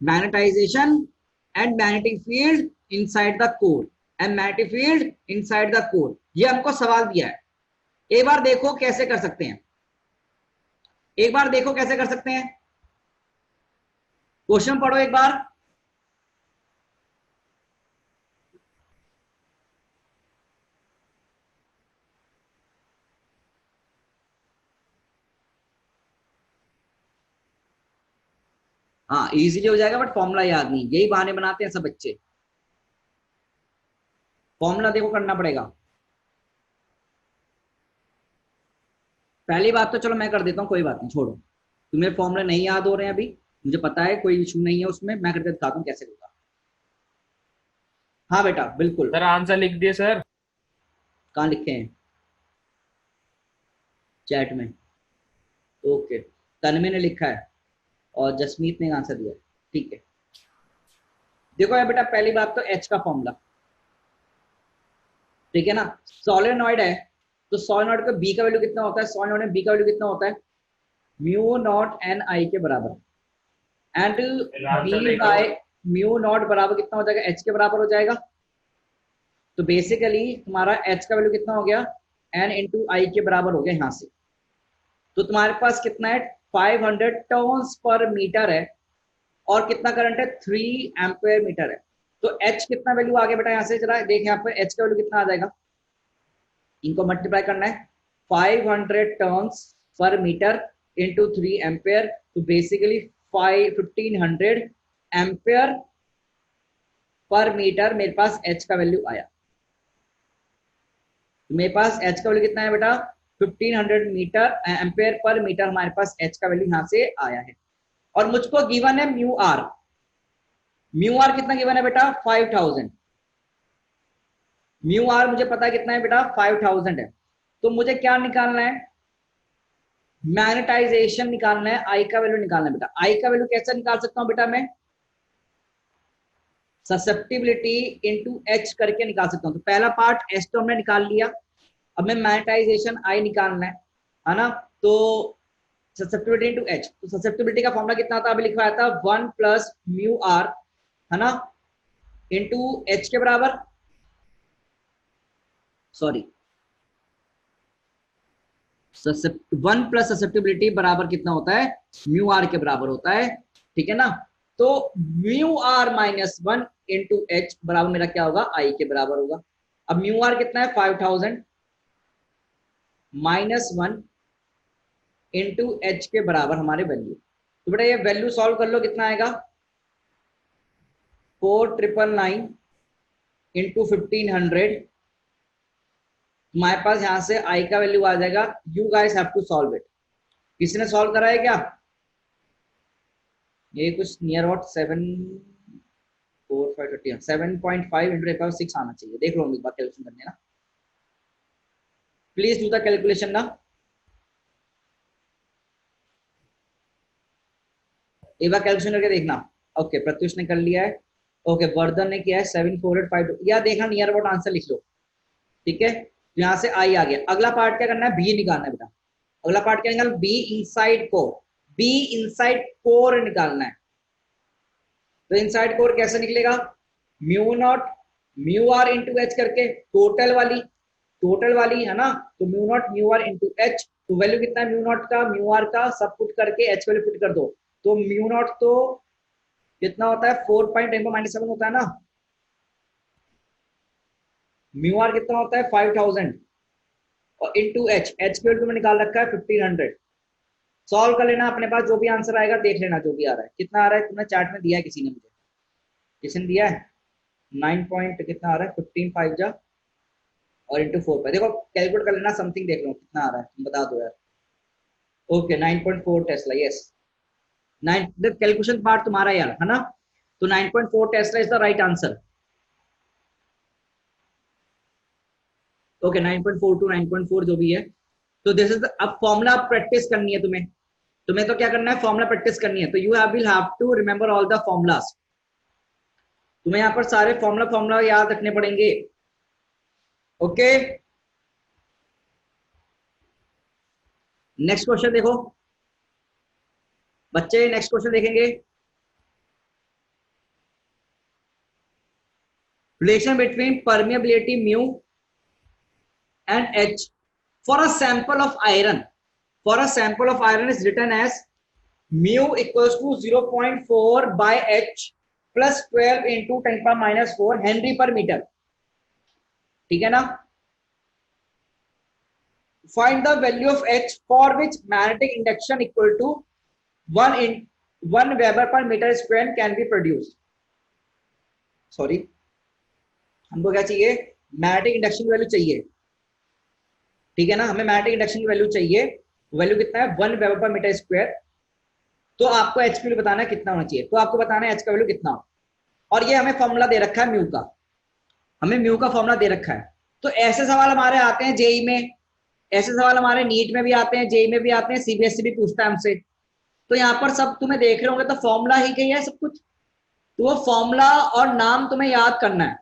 magnetization and magnetic field inside the core, and magnetic field inside the core। ये हमको सवाल दिया है। एक बार देखो कैसे कर सकते हैं, एक बार देखो कैसे कर सकते हैं। क्वेश्चन पढ़ो एक बार। हाँ इजीली हो जाएगा, बट फॉर्मूला याद नहीं, यही बहाने बनाते हैं सब बच्चे। फॉर्मूला देखो करना पड़ेगा। पहली बात तो चलो मैं कर देता हूं, कोई बात नहीं, छोड़ो। तुम्हें फॉर्मूला नहीं याद हो रहे हैं अभी, मुझे पता है, कोई इशू नहीं है उसमें, मैं करके दिखाता हूं कैसे होगा। हाँ बेटा बिल्कुल। सर आंसर लिख दिए सर। कहाँ लिखे हैं, चैट में। ओके, तन्मय ने लिखा है और जसमीत ने आंसर दिया, ठीक है। देखो यार बेटा, पहली बात तो एच का फॉर्मूला, ठीक है ना, सोलेनॉइड है तो सोलेनॉइड का बी का वैल्यू कितना होता है, सोलेनॉइड में बी का वैल्यू कितना होता है, म्यू नॉट एन आई के बराबर। And B by mu naught बराबर कितना हो जाएगा, एच के बराबर हो जाएगा। तो बेसिकली तुम्हारा एच का वैल्यू कितना हो गया, एन इंटू आई के बराबर हो गया यहां से। तो तुम्हारे पास कितना है, 500 टर्न्स पर मीटर है और कितना करंट है, 3 एम्पीयर मीटर है। तो H कितना वैल्यू आ गया बेटा, यहां से जरा देखें यहाँ पर H का वैल्यू कितना आ जाएगा, इनको मल्टीप्लाई करना है, 500 turns per metre into 3 ampere. तो बेसिकली 1500 एम्पेयर पर मीटर मेरे पास H का वैल्यू आया। तो मेरे पास H का वैल्यू कितना है बेटा, 1500 मीटर एम्पेयर पर मीटर हमारे पास H का वैल्यू यहां से आया है। और मुझको गिवन है म्यू आर, म्यू आर कितना गिवन है बेटा, 5000। म्यू आर मुझे पता है कितना है बेटा, 5000 है। तो मुझे क्या निकालना है, मैग्नेटाइजेशन निकालना है, आई का वैल्यू निकालना है बेटा। आई का वैल्यू कैसे निकाल सकता हूं बेटा, मैं ससेप्टिबिलिटी इनटू एच करके निकाल सकता हूं। तो पहला पार्ट एच तो हमने निकाल लिया, अब मैं मैग्नेटाइजेशन आई निकालना है ना। तो ससेप्टिबिलिटी इनटू एच, तो ससेप्टिबिलिटी का फॉर्मूला कितना था, अभी लिखवाया था 1 प्लस म्यू आर, है ना, इनटू एच के बराबर, सॉरी 1 प्लस ससेप्टिबिलिटी बराबर कितना होता है, म्यू आर के बराबर होता है, ठीक है ना। तो mu R minus 1 into H बराबर मेरा क्या होगा, आई के बराबर होगा। अब म्यू आर कितना है 5000 माइनस 1 इंटू एच के बराबर हमारे वैल्यू। तो बेटा ये वैल्यू सॉल्व कर लो, कितना आएगा 4999 इंटू 1500। तुम्हारे पास यहां से आई का वैल्यू आ जाएगा। You guys have to solve it. किसी ने सॉल्व करा है क्या? ये कुछ नियर अबाउट 7.5 इंटू 6 आना चाहिए। देख लो एक बार कैलकुलेशन करने ना, प्लीज डू द कैलकुलेशन ना। एक बार कैलकुलेशन करके देखना। ओके प्रत्युष ने कर लिया है, ओके वर्धन ने किया है 7485। या देखना नियर अबाउट आंसर लिख लो, ठीक है। तो यहाँ से आई आ गया। अगला पार्ट क्या करना है, बी निकालना है बेटा। अगला पार्ट क्या निकालना, B inside core. B inside core निकालना है। तो इनसाइड कोर कैसे निकलेगा, mu naught mu R into H करके, टोटल वाली है ना। तो mu naught mu R into H. तो वैल्यू कितना है म्यू नॉट का, म्यू आर का सब पुट करके एच वैल्यू पुट कर दो। तो म्यू नॉट तो कितना होता है 4.10⁻⁷ होता है ना। म्यू आर कितना होता है 5000 और इंटू एच, एच की वैल्यू में निकाल रखा है 1500। सॉल्व कर लेना, अपने पास जो भी आंसर आएगा देख लेना जो भी आ रहा है। कितना आ रहा है तुमने चार्ट में दिया है, किसी ने मुझे, किसी ने दिया है 9 पॉइंट कितना आ रहा है 15 5 जा और इंटू 4 पे देखो कैलकुलेट कर लेना, समथिंग देख लो कितना आ रहा है, तुम बता दो यार। Okay 9.4 tesla, yes 9। Calculation part तुम्हारा यार है ना। तो 9.4 tesla is the right answer. Okay 9.4 to 9.4 जो भी है। तो दिस इज अब फॉर्मूला प्रैक्टिस करनी है तुम्हें तो क्या करना है, फॉर्मूला प्रैक्टिस करनी है। तो you will have to remember all the formulas. तुम्हें यहाँ पर सारे फॉर्मूला याद रखने पड़ेंगे। ओके नेक्स्ट क्वेश्चन देखो बच्चे, नेक्स्ट क्वेश्चन देखेंगे। Relation between permeability mu and H for a sample of iron. For a sample of iron is written as mu equals to 0.4 by H plus 12 into 10⁻⁴ henry per metre. ठीक है ना। Find the value of H for which magnetic induction equal to 1 weber per metre square can be produce. Sorry हमको क्या चाहिए, magnetic induction की value चाहिए। ठीक है ना, हमें मैग्नेटिक इंडक्शन की वैल्यू चाहिए। वैल्यू कितना है 1 वेबर पर मीटर स्क्वायर। तो आपको एच की वैल्यू बताना है कितना होना चाहिए। तो आपको बताना है एच का वैल्यू कितना हो। और ये हमें फॉर्मूला दे रखा है म्यू का, हमें म्यू का फॉर्मूला दे रखा है। तो ऐसे सवाल हमारे आते हैं जेई में, ऐसे सवाल हमारे नीट में भी आते हैं, जेई में भी आते हैं, सीबीएसई भी पूछता है हमसे। तो यहाँ पर सब तुम्हें देख रहे होंगे तो फॉर्मूला ही कही है सब कुछ। तो वो फॉर्मूला और नाम तुम्हें याद करना है,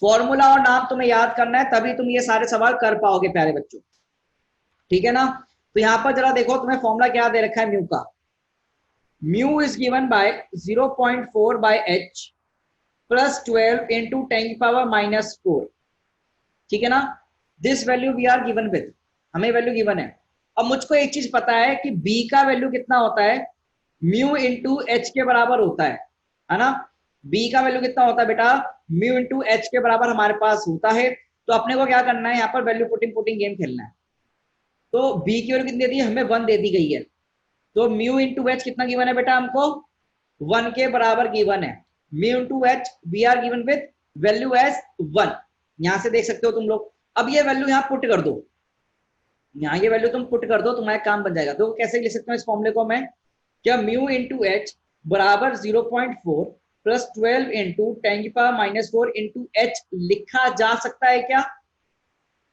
फॉर्मूला और नाम तुम्हें याद करना है, तभी तुम ये सारे सवाल कर पाओगे प्यारे बच्चों। ठीक है ना। तो यहाँ पर जरा देखो तुम्हें फॉर्मूला क्या दे रखा है म्यू का। Mu is given by 0.4 by H plus 12 into 10⁻⁻⁴। ठीक है ना। This value we are given with, हमें वैल्यू गिवन है। अब मुझको एक चीज पता है कि बी का वैल्यू कितना होता है, म्यू इंटू एच के बराबर होता है ना। बी का वैल्यू कितना होता है बेटा, म्यू इंटू एच के बराबर हमारे पास होता है। तो अपने को क्या करना है, यहाँ पर वैल्यू पुटिंग गेम खेलना है। तो बी की वैल्यू कितनी दे दी, हमें 1 दे दी गई है। तो म्यू इंटू एच कितना गिवन है बेटा, हमको 1 के बराबर गिवन है। Mu into H we are given with value as 1। यहां से देख सकते हो तुम लोग। अब ये वैल्यू यहाँ पुट कर दो, यहाँ ये वैल्यू तुम पुट कर दो, तुम्हारा काम बन जाएगा। तो कैसे लिख सकते हो इस फॉर्मूले को मैं, क्या म्यू इंटू एच बराबर 0.4 प्लस 12 इंटू 10⁻⁻⁴ इंटू एच लिखा जा सकता है क्या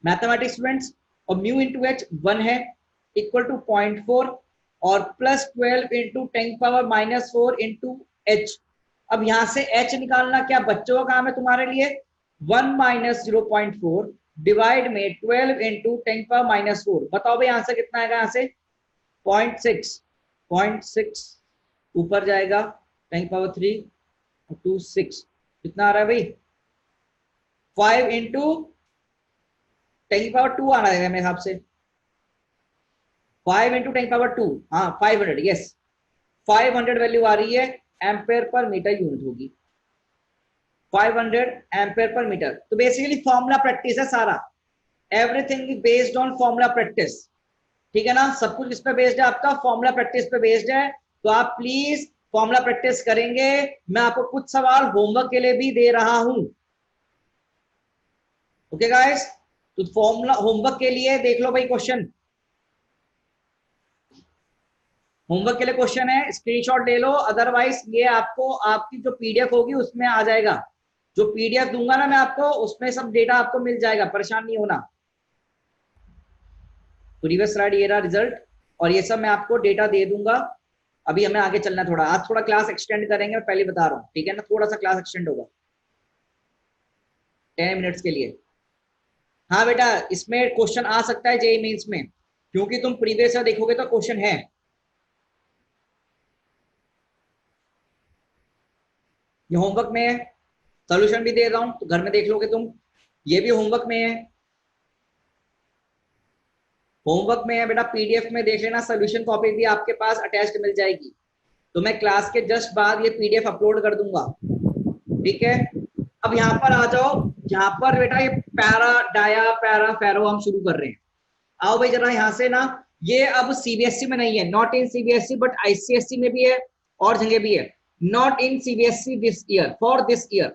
मैथमेटिक्स स्टूडेंट्स। और म्यू इंटू एच 1 है इक्वल टू 0.4 और प्लस 12 इंटू 10⁻⁻⁴ इंटू एच। अब यहां से एच निकालना क्या बच्चों का काम है तुम्हारे लिए, 1 माइनस 0.4 डिवाइड में 12 इंटू 10⁻⁻⁴। बताओ भाई आंसर कितना आएगा, यहाँ से 0.6 ऊपर जाएगा 10⁻³ 2 6 कितना आ रहा है भाई 5 इंटू 10⁻² आना है मेरे हिसाब से, 5 इंटू 10⁻², हाँ 500, यस 500 वैल्यू आ रही है। एम्पेयर पर मीटर यूनिट होगी, 500 एम्पेयर पर मीटर। तो बेसिकली फॉर्मूला प्रैक्टिस है सारा, everything is based on formula practice, ठीक है ना, सब कुछ इस पे बेस्ड है, आपका फॉर्मूला प्रैक्टिस पे बेस्ड है। तो आप प्लीज फॉर्मूला प्रैक्टिस करेंगे। मैं आपको कुछ सवाल होमवर्क के लिए भी दे रहा हूं, ओके गाइस। तो फॉर्मूला होमवर्क के लिए देख लो भाई, क्वेश्चन होमवर्क के लिए क्वेश्चन है, स्क्रीनशॉट ले लो, अदरवाइज ये आपको आपकी जो पीडीएफ होगी उसमें आ जाएगा, जो पीडीएफ दूंगा ना मैं आपको उसमें सब डेटा आपको मिल जाएगा, परेशान नहीं होना। प्रीवियस स्लाइड ये रहा रिजल्ट, और ये सब मैं आपको डेटा दे दूंगा। अभी हमें आगे चलना, थोड़ा आज थोड़ा क्लास एक्सटेंड करेंगे, मैं पहले बता रहा हूँ, ठीक है ना, थोड़ा सा क्लास एक्सटेंड होगा 10 मिनट्स के लिए। हाँ बेटा, इसमें क्वेश्चन आ सकता है जेईई मेंस में, क्योंकि तुम प्रीवियस ईयर देखोगे तो क्वेश्चन है। ये होमवर्क में है, सॉल्यूशन भी दे रहा हूं तो घर में देख लोगे तुम, ये भी होमवर्क में है, होमवर्क में है बेटा, पीडीएफ में देख लेना, सोल्यूशन कॉपी भी आपके पास अटैच्ड मिल जाएगी। तो मैं क्लास के जस्ट बाद ये पीडीएफ अपलोड कर दूंगा, ठीक है। अब यहाँ पर आ जाओ, यहाँ पर बेटा ये पैरा डाया पैरा फेरो हम शुरू कर रहे हैं। आओ भाई जरा यहाँ से ना, ये अब सीबीएसई में नहीं है, not in CBSE but ICSE में भी है और जगह भी है, not in CBSE this year, for this year,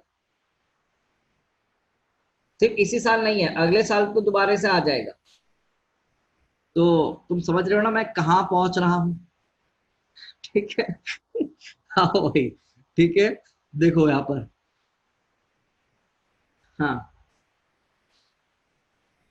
सिर्फ इसी साल नहीं है, अगले साल तो दोबारा से आ जाएगा। तो तुम समझ रहे हो ना मैं कहाँ पहुंच रहा हूं, ठीक है। आओ भाई, ठीक है, देखो यहाँ पर, हाँ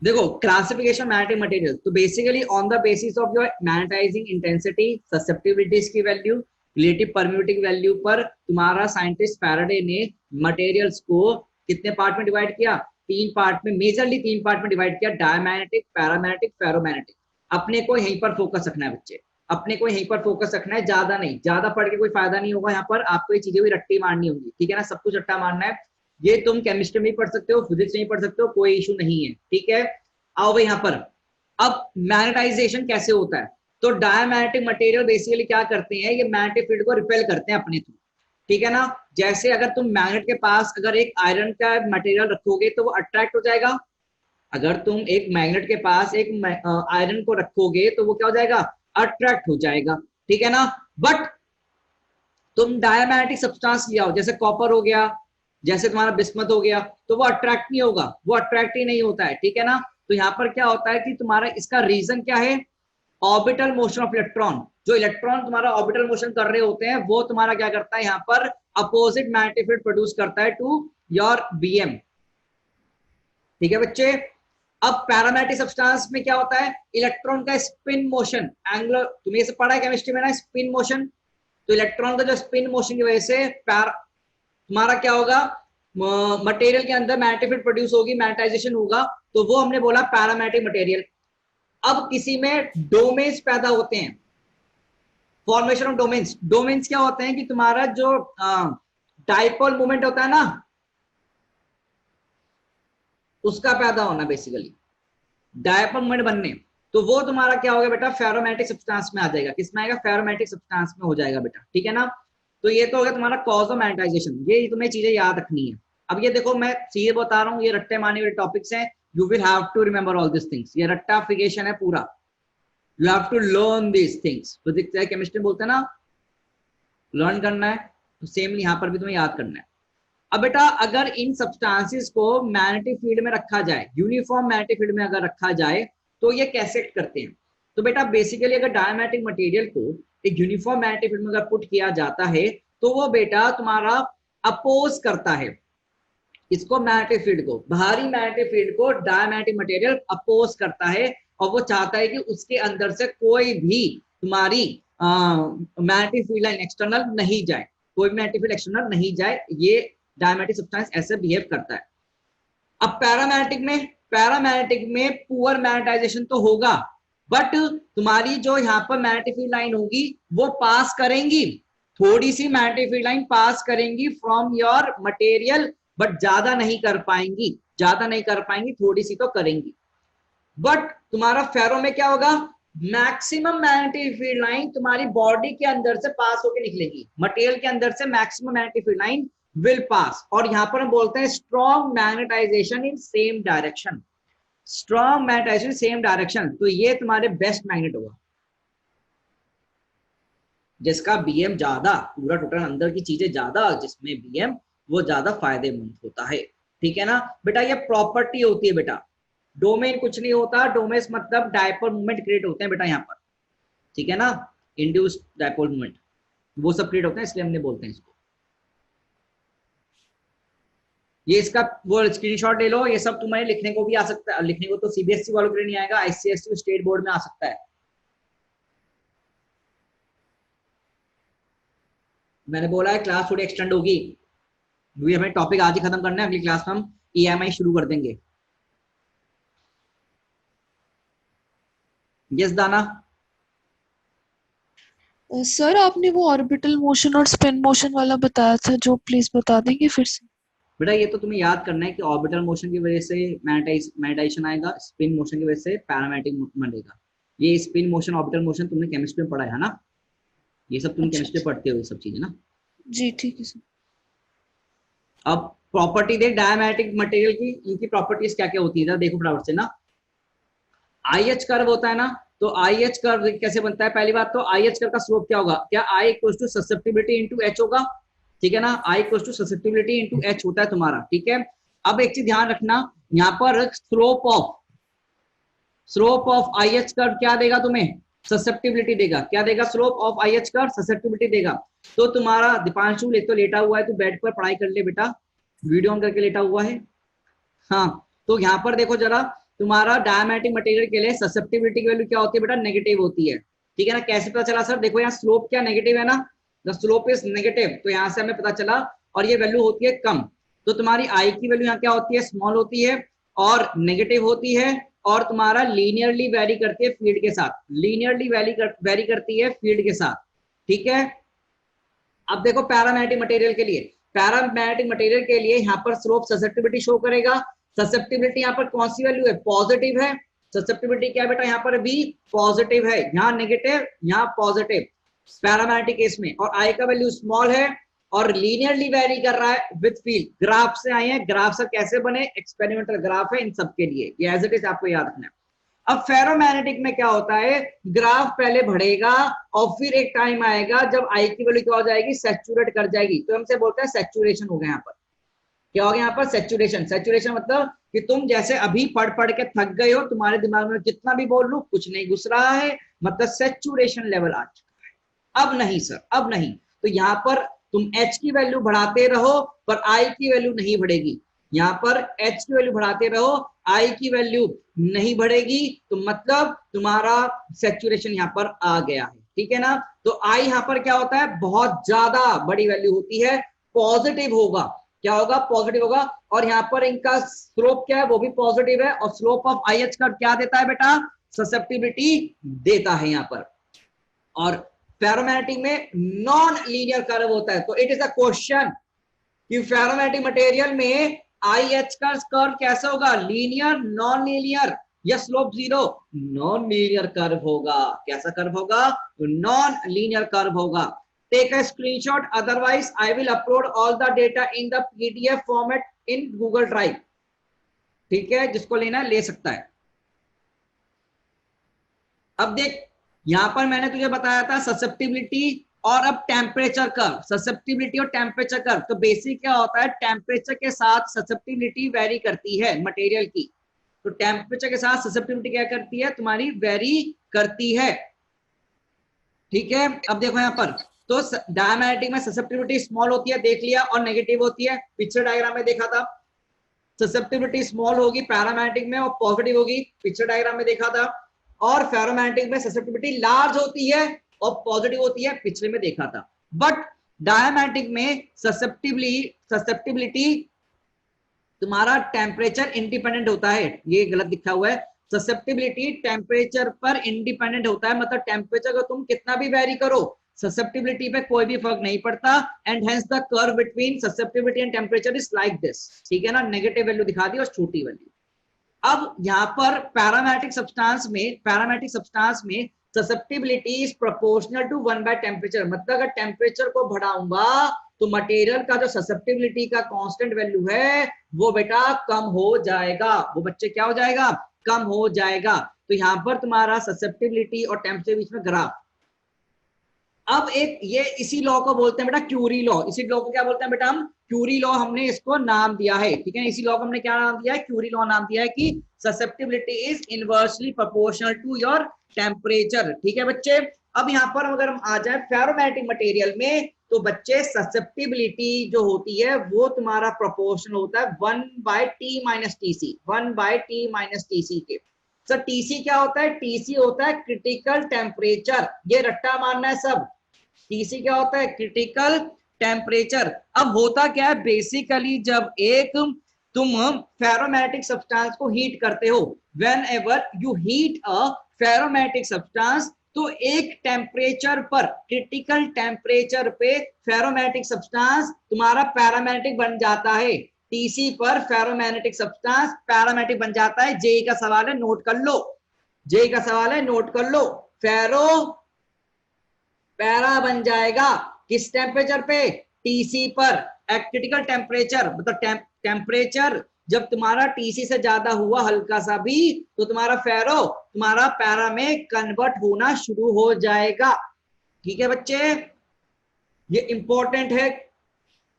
देखो क्लासिफिकेशन मैग्नेटिक मटेरियल, तो basically on the basis of your magnetizing intensity, susceptibilities की वैल्यू, रिलेटिव परम्यूटिव वैल्यू पर तुम्हारा साइंटिस्ट फैराडे ने मटेरियल्स को कितने पार्ट में डिवाइड किया, 3 पार्ट में, मेजरली 3 पार्ट में डिवाइड किया, डायमैग्नेटिक, पैरामैग्नेटिक, फेरोमैग्नेटिक। अपने को यहीं पर फोकस रखना है बच्चे, अपने को यहीं पर फोकस रखना है, ज्यादा नहीं, ज्यादा पढ़ के कोई फायदा नहीं होगा, यहाँ पर आपको ये चीजें भी रट्टी मारनी होंगी, ठीक है ना, सब कुछ रट्टा मारना है। ये तुम केमिस्ट्री में पढ़ सकते हो, फिजिक्स में पढ़ सकते हो, कोई इशू नहीं है, ठीक है। आओ भाई यहाँ पर, अब मैग्नेटाइजेशन कैसे होता है, तो डायमैग्नेटिक मटेरियल बेसिकली क्या करते हैं, ये मैग्नेटिक फील्ड को रिपेल करते हैं अपने थ्रू, ठीक है ना। जैसे अगर तुम मैग्नेट के पास अगर एक आयरन का मटेरियल रखोगे तो वो अट्रैक्ट हो जाएगा, अगर तुम एक मैग्नेट के पास एक आयरन को रखोगे तो वो क्या हो जाएगा, अट्रैक्ट हो जाएगा, ठीक है ना। बट तुम डायमैग्नेटिक सब्सटेंस ले आओ, जैसे कॉपर हो गया, जैसे तुम्हारा बिस्मथ हो गया, तो वो अट्रैक्ट नहीं होगा, वो अट्रैक्ट ही नहीं होता है, ठीक है ना। तो यहाँ पर क्या होता है कि तुम्हारा इसका रीजन क्या है, ऑर्बिटल मोशन ऑफ इलेक्ट्रॉन, जो इलेक्ट्रॉन तुम्हारा ऑर्बिटल मोशन कर रहे होते हैं वो तुम्हारा क्या करता है, यहाँ पर अपोजिट मैग्नेटिक फील्ड प्रोड्यूस करता है टू योर बीएम, ठीक है बच्चे। अब पैरामैग्नेटिक सब्सटेंस में क्या होता है, इलेक्ट्रॉन का स्पिन मोशन, एंगुलर, तुमने ये सब पढ़ा है केमिस्ट्री में ना, स्पिन मोशन। तो इलेक्ट्रॉन का जो स्पिन मोशन की वजह से तुम्हारा क्या होगा, मटेरियल के अंदर मैग्नेटिक फील्ड प्रोड्यूस होगी, मैग्नेटाइजेशन होगा, तो वो हमने बोला पैरामैग्नेटिक मटेरियल। अब किसी में डोमेन्स पैदा होते हैं, फॉर्मेशन ऑफ डोमेन्स, डोमेन्स क्या होते हैं कि तुम्हारा जो डाइपोल मोमेंट होता है ना, उसका पैदा होना, बेसिकली डायपोल मोमेंट बनने, तो वो तुम्हारा क्या होगा बेटा, फेरोमैग्नेटिक सब्सटेंस में आ जाएगा, किसमें आएगा, फेरोमैग्नेटिक सब्सटेंस में हो जाएगा बेटा, ठीक है ना। तो ये तो हो गया तुम्हारा कॉज ऑफ मैग्नेटाइजेशन, ये तुम्हें चीजें याद रखनी है। अब ये देखो मैं सीधे बता रहा हूँ, ये रट्टे मारने वाले टॉपिक्स हैं, you will have to remember all this things, ये रट्टाफिकेशन है पूरा, you have to learn this things. Physics है, केमिस्ट्री बोलते हैं ना, लर्न करना है, तो सेम यहाँ पर भी तुम्हें याद करना है। अब बेटा अगर इन सब्सटेंसेस को मैग्नेटिक फील्ड में रखा जाए, यूनिफॉर्म मैग्नेटिक फील्ड में अगर रखा जाए तो ये कैसे एक्ट करते हैं, तो बेटा बेसिकली अगर डायमैग्नेटिक मटेरियल को एक यूनिफॉर्म मैग्नेटिक फील्ड में अगर पुट किया जाता है तो वो बेटा तुम्हारा अपोज करता है इसको, मैग्नेटिक फील्ड को, बाहरी मैग्नेटिक फील्ड को डायमैग्नेटिक मटेरियल अपोज करता है, और वो चाहता है कि उसके अंदर से कोई भी तुम्हारी मैग्नेटिक फील्ड लाइन एक्सटर्नल नहीं जाए, कोई भी मैग्नेटिक फील्ड एक्सटर्नल नहीं जाए, ये डायमैग्नेटिक सब्सटेंस ऐसे बिहेव करता है। अब पैरामैग्नेटिक में पुअर मैग्नेटाइजेशन तो होगा, बट तुम्हारी जो यहाँ पर मैग्नेटिक फील्ड लाइन होगी वो पास करेंगी, थोड़ी सी मैग्नेटिक फील्ड लाइन पास करेंगी फ्रॉम योर मटेरियल, बट ज्यादा नहीं कर पाएंगी, ज्यादा नहीं कर पाएंगी, थोड़ी सी तो करेंगी। बट तुम्हारा फेरो में क्या होगा, मैक्सिमम मैग्नेटिक फील्ड लाइन तुम्हारी बॉडी के अंदर से पास होकर निकलेगी, मटेरियल के अंदर से maximum magnetic field line will pass. और यहां पर हम बोलते हैं strong magnetization in same direction, strong magnetization same direction. तो ये तुम्हारे बेस्ट मैग्नेट होगा, जिसका बीएम ज्यादा, पूरा टोटल अंदर की चीजें ज्यादा, जिसमें बीएम वो ज्यादा फायदेमंद होता है। ठीक है ना बेटा, ये प्रॉपर्टी होती है बेटा, डोमेन कुछ नहीं होता। डोमेन मतलब डायपोल मूवमेंट क्रिएट होते हैं बेटा यहाँ पर, ठीक है ना, इंड्यूस्ड डायपोल मूवमेंट वो सब क्रिएट होते हैं, इसलिए हमने बोलते हैं इसको। ये इसका वो स्क्रीनशॉट ले लो, ये सब तुम्हारे लिखने को भी आ सकता है, लिखने को तो सीबीएसई वालों के लिए नहीं आएगा, आईसीएसई स्टेट बोर्ड में आ सकता है। मैंने बोला है क्लास थोड़ी एक्सटेंड होगी, क्योंकि हमें टॉपिक आज ही खत्म करना है, अगली क्लास में हम ईएमआई शुरू कर देंगे। यस दाना। सर आपने वो ऑर्बिटल मोशन और स्पिन मोशन वाला बताया था, जो प्लीज बता देंगे फिर से। बेटा ये तो तुम्हें याद करना है कि ऑर्बिटल मोशन की वजह से मैग्नेटाइजेशन आएगा, स्पिन मोशन की वजह से पैरामैग्नेटिक बनेगा। ये स्पिन मोशन ऑर्बिटल मोशन तुमने केमिस्ट्री में पढ़ा है ना, ये सब तुम केमिस्ट्री पढ़ते हो ये सब चीजें ना। जी ठीक है सर। अब प्रॉपर्टी दे डायमैग्नेटिक मटेरियल की, इनकी प्रॉपर्टीज क्या क्या होती है देखो फटाफट से ना। आईएच कर्व होता है ना, तो आईएच कर्व कैसे बनता है? पहली बात तो आईएच कर्व का स्लोप क्या होगा? क्या I equal to susceptibility into H होगा, ठीक है ना, I equal to susceptibility into H होता है तुम्हारा, ठीक है। अब एक चीज ध्यान रखना, यहाँ पर स्लोप ऑफ आईएच कर्व क्या देगा तुम्हें? ससेप्टिबिलिटी देगा। क्या देगा? स्लोप ऑफ आईएच कर्व ससेप्टिबिलिटी देगा। तो तुम्हारा दीपांशु तो लेटा हुआ है, तू बेड पर पढ़ाई कर ले बेटा, वीडियो ऑन करके लेटा हुआ है। हाँ तो यहाँ पर देखो जरा, तुम्हारा डायमैग्नेटिक मटेरियल के लिए ससेप्टिबिलिटी की वैल्यू क्या होती है बेटा? नेगेटिव होती है, ठीक है ना। कैसे पता चला सर? देखो यहाँ स्लोप क्या नेगेटिव है ना, द स्लोप इज नेगेटिव, तो यहाँ से हमें पता चला। और ये वैल्यू होती है कम, तो तुम्हारी आई की वैल्यू यहाँ क्या होती है? स्मॉल होती है और नेगेटिव होती है, और तुम्हारा लीनियरली वेरी करती है फील्ड के साथ, लीनियरली वेरी करती है फील्ड के साथ, ठीक है। अब देखो पैरामैग्नेटिक मटेरियल के लिए, पैरामैग्नेटिक मटेरियल के लिए यहाँ पर स्लोप ससेप्टिबिलिटी शो करेगा। ससेप्टिबिलिटी यहाँ पर कौन सी वैल्यू है? पॉजिटिव है। ससेप्टिबिलिटी क्या है बेटा? यहाँ पर भी पॉजिटिव है, यहाँ नेगेटिव यहाँ पॉजिटिव पैरामैग्नेटिक केस में। और आई का वैल्यू स्मॉल है और लीनियरली वेरी कर रहा है विद फील्ड। ग्राफ से आए हैं, ग्राफ से कैसे बने? एक्सपेरिमेंटल ग्राफ है इन सब के लिए, ये एज इट इज आपको याद रखना है। अब फेरोमैग्नेटिक में क्या होता है? ग्राफ पहले बढ़ेगा और फिर एक टाइम आएगा जब आई की वैल्यू क्या हो जाएगी? सैचुरेट कर जाएगी, तो हमसे बोलते हैं सैचुरेशन हो गया। यहाँ पर क्या हो गया? यहाँ पर सैचुरेशन। सैचुरेशन मतलब कि तुम जैसे अभी पढ़ के थक गए हो, तुम्हारे दिमाग में जितना भी बोल लूं कुछ नहीं घुस रहा है, मतलब सैचुरेशन लेवल आ चुका है। अब नहीं सर, अब नहीं। तो यहाँ पर तुम H की वैल्यू बढ़ाते रहो पर I की वैल्यू नहीं बढ़ेगी। यहाँ पर H की वैल्यू बढ़ाते रहो, I की वैल्यू नहीं बढ़ेगी, तो मतलब तुम्हारा सैचुरेशन यहाँ पर आ गया है, ठीक है ना। तो I यहाँ पर क्या होता है? बहुत ज्यादा बड़ी वैल्यू होती है, पॉजिटिव होगा। क्या होगा? पॉजिटिव होगा। और यहाँ पर इनका स्लोप क्या है? वो भी पॉजिटिव है। और स्लोप ऑफ IH का क्या देता है बेटा? ससेप्टिबिलिटी देता है यहाँ पर। और फेरोमैग्नेटिक में नॉन लीनियर कर्व होता है। तो इट इज अ क्वेश्चन कि फेरोमैग्नेटिक मटेरियल में IH का कर्व कैसा होगा? लीनियर, नॉन लीनियर या slope zero? Non linear curve होगा। कैसा कर्व होगा? तो नॉन लीनियर कर्व होगा। Take a screenshot, otherwise I will upload all the data in the PDF format in Google Drive, ठीक है। जिसको लेना ले सकता है। अब देख, यहां पर मैंने तुझे बताया था ससेप्टिबिलिटी और अब टेम्परेचर कर्व। ससेप्टिबिलिटी और टेम्परेचर कर्व, तो बेसिक क्या होता है? टेम्परेचर के साथ ससेप्टिबिलिटी वेरी करती है मटेरियल की। तो टेम्परेचर के साथ ससेप्टिबिलिटी क्या करती है? तुम्हारी वेरी करती है, ठीक है। अब देखो यहाँ पर, तो डायमैग्नेटिक में ससेप्टिबिलिटी स्मॉल होती है, देख लिया, और नेगेटिव होती है, पिछले डायग्राम में देखा था। ससेप्टिबिलिटी स्मॉल होगी पैरामैग्नेटिक में और पॉजिटिव होगी, पिछले डायग्राम में देखा था। और फेरोमैग्नेटिक में ससेप्टिबिलिटी लार्ज होती है और पॉजिटिव होती है, पिछले में देखा था। बट डायमैग्नेटिक में ससेप्टिबिलिटी तुम्हारा टेम्परेचर इंडिपेंडेंट होता है। ये गलत लिखा हुआ है, ससेप्टिबिलिटी टेम्परेचर पर इंडिपेंडेंट होता है। मतलब टेम्परेचर को तुम कितना भी वेरी करो, ससेप्टिबिलिटी पे कोई भी फर्क नहीं पड़ता। And hence the curve between susceptibility and temperature is like this, ठीक है ना। नेगेटिव वैल्यू दिखा दी और छोटी वैल्यू। अब यहाँ पर पैरामेट्रिक सब्सटेंस में susceptibility is proportional to 1 by temperature, मतलब अगर टेम्परेचर को बढ़ाऊंगा तो मटेरियल का जो ससेप्टिबिलिटी का कांस्टेंट वैल्यू है वो बेटा कम हो जाएगा, वो बच्चे क्या हो जाएगा, कम हो जाएगा। तो यहाँ पर तुम्हारा ससेप्टिबिलिटी और टेम्परेचर के बीच में ग्राफ। अब एक ये इसी लॉ को बोलते हैं बेटा क्यूरी लॉ, इसी लॉ को क्या बोलते हैं बेटा हम, क्यूरी लॉ, हमने इसको नाम दिया है, ठीक है, इसी लॉ को हमने क्या नाम दिया है, क्यूरी लॉ नाम दिया है कि susceptibility is inversely proportional to your temperature, ठीक है बच्चे। अब यहाँ पर अगर हम आ जाए फेरोमैग्नेटिक मटेरियल में, तो बच्चे ससेप्टिबिलिटी जो होती है वो तुम्हारा प्रोपोर्शनल होता है 1 by T minus TC, 1 by T minus TC के। सर टीसी क्या होता है, टीसी होता है क्रिटिकल टेम्परेचर, ये रट्टा मारना है सब। टीसी क्या होता है, क्रिटिकल टेम्परेचर। अब होता क्या है, बेसिकली जब एक तुम फेरोमैग्नेटिक सब्सटेंस को हीट करते हो, when ever you heat a ferromagnetic substance, तो एक टेम्परेचर पर, क्रिटिकल टेम्परेचर पे फेरोमैग्नेटिक सब्सटेंस तुम्हारा पैरामैग्नेटिक बन जाता है। टीसी पर फेरोमैग्नेटिक सब्सटेंस पैरामैग्नेटिक बन जाता है। जेई का सवाल है, नोट कर लो, जेई का सवाल है, नोट कर लो। फेरो पैरा बन जाएगा किस टेम्परेचर पे, टीसी पर। क्रिटिकल टेम्परेचर मतलब टेम्परेचर जब तुम्हारा टीसी से ज्यादा हुआ हल्का सा भी, तो तुम्हारा फेरो तुम्हारा पैरा में कन्वर्ट होना शुरू हो जाएगा, ठीक है बच्चे। ये इंपॉर्टेंट है,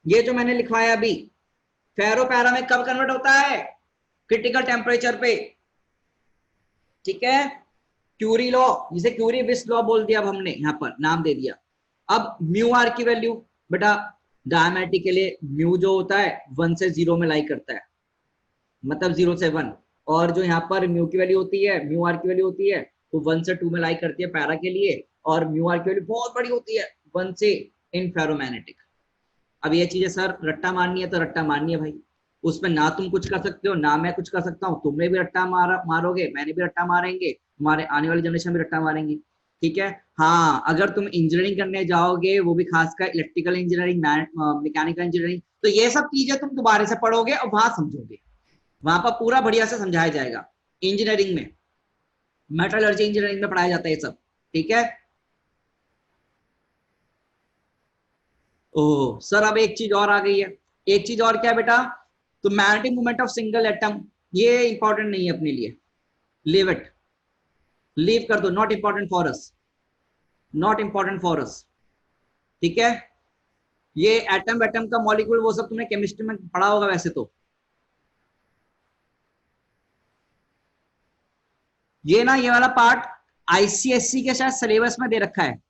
ये जो मैंने लिखवाया अभी, फेरो पैरा में कब कन्वर्ट होता है, क्रिटिकल टेम्परेचर पे, ठीक है। क्यूरी लॉ, जिसे क्यूरी विस लॉ बोल दिया, अब हमने यहाँ पर नाम दे दिया। अब म्यू आर की वैल्यू बेटा डायमैग्नेटिक के लिए म्यू जो होता है 1 से 0 में लाई करता है, मतलब 0 से 1, और जो यहाँ पर म्यू की वैल्यू होती है, म्यू आर की वैल्यू होती है तो 1 से 2 में लाई करती है पैरा के लिए, और म्यू आर की वैल्यू बहुत बड़ी होती है 1 से इन फेरोमैग्नेटिक। अब ये चीजें सर रट्टा मारनी है तो रट्टा मारनी है भाई, उसमें ना तुम कुछ कर सकते हो ना मैं कुछ कर सकता हूँ, तुमने भी रट्टा मारोगे, मैंने भी रट्टा मारेंगे, तुम्हारे आने वाली जनरेशन भी रट्टा मारेंगे, ठीक है। हाँ अगर तुम इंजीनियरिंग करने जाओगे, वो भी खासकर इलेक्ट्रिकल इंजीनियरिंग, मैकेनिकल इंजीनियरिंग, तो ये सब चीजें तुम दोबारा से पढ़ोगे और वहां समझोगे, वहां पर पूरा बढ़िया से समझाया जाएगा। इंजीनियरिंग में, मेटलर्जी इंजीनियरिंग में पढ़ाया जाता है ये सब, ठीक है। ओह सर अब एक चीज और आ गई है, एक चीज और क्या है बेटा, तो magnetic moment of single atom, ये इंपॉर्टेंट नहीं है अपने लिए, लीव इट, लीव कर दो, not important for us, not important for us, ठीक है। ये एटम वेटम का मॉलिक्यूल वो सब तुमने केमिस्ट्री में पढ़ा होगा वैसे तो। ये ना ये वाला पार्ट आईसीएससी के शायद सिलेबस में दे रखा है,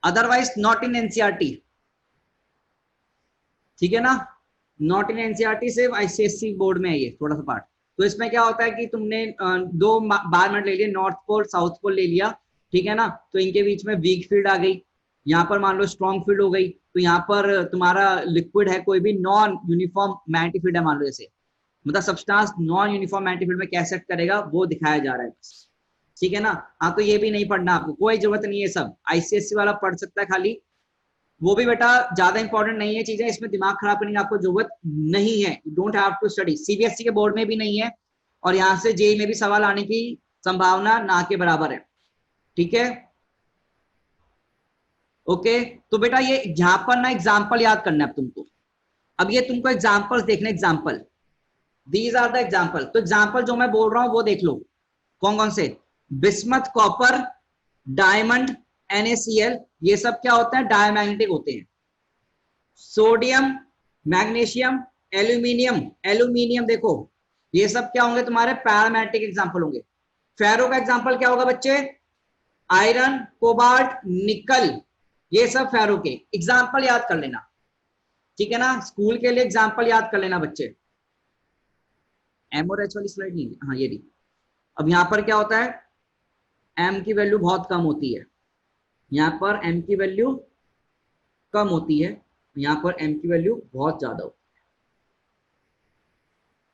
अदरवाइज नॉट इन एनसीईआरटी, ठीक है ना, नॉट इन एनसीईआरटी, सिर्फ आईसीएससी बोर्ड में है ये थोड़ा सा पार्ट। तो इसमें क्या होता है कि तुमने दो बार मिनट ले लिया, नॉर्थ पोल साउथ पोल ले लिया, ठीक है ना, तो इनके बीच में वीक फील्ड आ गई, यहाँ पर मान लो स्ट्रॉन्ग फील्ड हो गई, तो यहाँ पर तुम्हारा लिक्विड है, कोई भी नॉन यूनिफॉर्म मैग्नेटिक फील्ड है मान लो, जैसे मतलब substance non uniform magnetic field में कैसे एक्ट करेगा वो दिखाया जा रहा है बस, ठीक है ना। हाँ तो ये भी नहीं पढ़ना आपको, कोई जरूरत नहीं है, सब आईसीएससी वाला पढ़ सकता है खाली, वो भी बेटा ज्यादा इंपॉर्टेंट नहीं है चीजें, इसमें दिमाग खराब करने की आपको जरूरत नहीं है, you don't have to study. CBSE के बोर्ड में भी नहीं है, और यहाँ से जेई में भी सवाल आने की संभावना ना के बराबर है, ठीक है। ओके तो बेटा ये यहाँ पर ना एग्जाम्पल याद करना है तुमको, अब ये तुमको एग्जाम्पल्स देखने, example, these are the example. तो एग्जाम्पल जो मैं बोल रहा हूँ वो देख लो, कौन कौन से, बिस्मथ, कॉपर, डायमंड, NaCl, ये सब क्या होते हैं, डायमैग्नेटिक होते हैं। सोडियम, मैग्नीशियम, एल्यूमिनियम, एल्यूमिनियम देखो, ये सब क्या होंगे तुम्हारे पैरामैग्नेटिक एग्जाम्पल होंगे। फेरो का एग्जाम्पल क्या होगा बच्चे, आयरन, कोबाल्ट, निकल, ये सब फेरो के एग्जाम्पल याद कर लेना, ठीक है ना, स्कूल के लिए एग्जाम्पल याद कर लेना बच्चे। एम और एच वाली स्लाइड नहीं, हाँ ये नहीं। अब यहाँ पर क्या होता है, एम की वैल्यू बहुत कम होती है, यहाँ पर एम की वैल्यू कम होती है, यहाँ पर एम की वैल्यू बहुत ज्यादा होती है,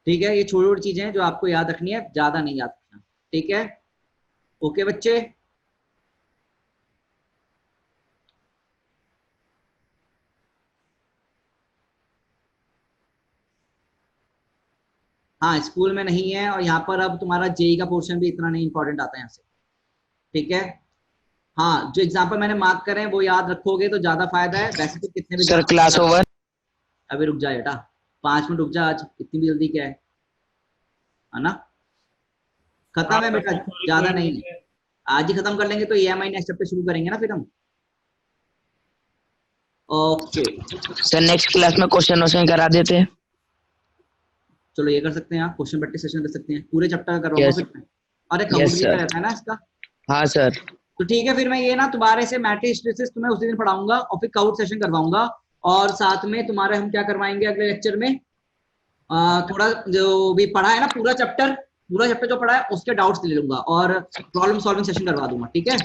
ठीक है। ये छोटी छोटी चीजें हैं जो आपको याद रखनी है, ज्यादा नहीं याद रखना, ठीक है। ओके बच्चे, हाँ स्कूल में नहीं है, और यहाँ पर अब तुम्हारा जेई का पोर्शन भी इतना नहीं इंपॉर्टेंट आता है यहाँ से, ठीक है। हाँ जो एग्जाम्पल मैंने मार्क करे हैं वो याद रखोगे तो ज्यादा फायदा है, वैसे तो कितने भी सर क्लास ओवर। अभी रुक जा बेटा, 5 मिनट रुक जा, आज इतनी भी जल्दी क्या है ना। खत्म है बेटा, ज्यादा नहीं है, आज ही खत्म कर लेंगे तो ईएमआई नेक्स्ट हफ्ते शुरू करेंगे ना फिर हम। ओके सर नेक्स्ट क्लास में क्वेश्चन वोश्चन करा देते हैं। चलो ये कर सकते हैं आप, क्वेश्चन प्रैक्टिस सेशन कर सकते हैं, पूरे चैप्टर का करवाऊंगा Yes. फिर मैं। और एक Yes, काउंट भी sir. रहता है ना इसका। हाँ सर। तो ठीक है, फिर मैं ये ना तुम्हारे से मैट्रिक्स हिस्टैरिसीस तुम्हें उसी दिन पढ़ाऊंगा और फिर काउट सेशन करवाऊंगा, और साथ में तुम्हारे हम क्या करवाएंगे अगले लेक्चर में, थोड़ा जो भी पढ़ा है ना पूरा चैप्टर जो पढ़ा है उसके डाउट्स ले लूंगा और प्रॉब्लम सॉल्विंग सेशन करवा दूंगा, ठीक है।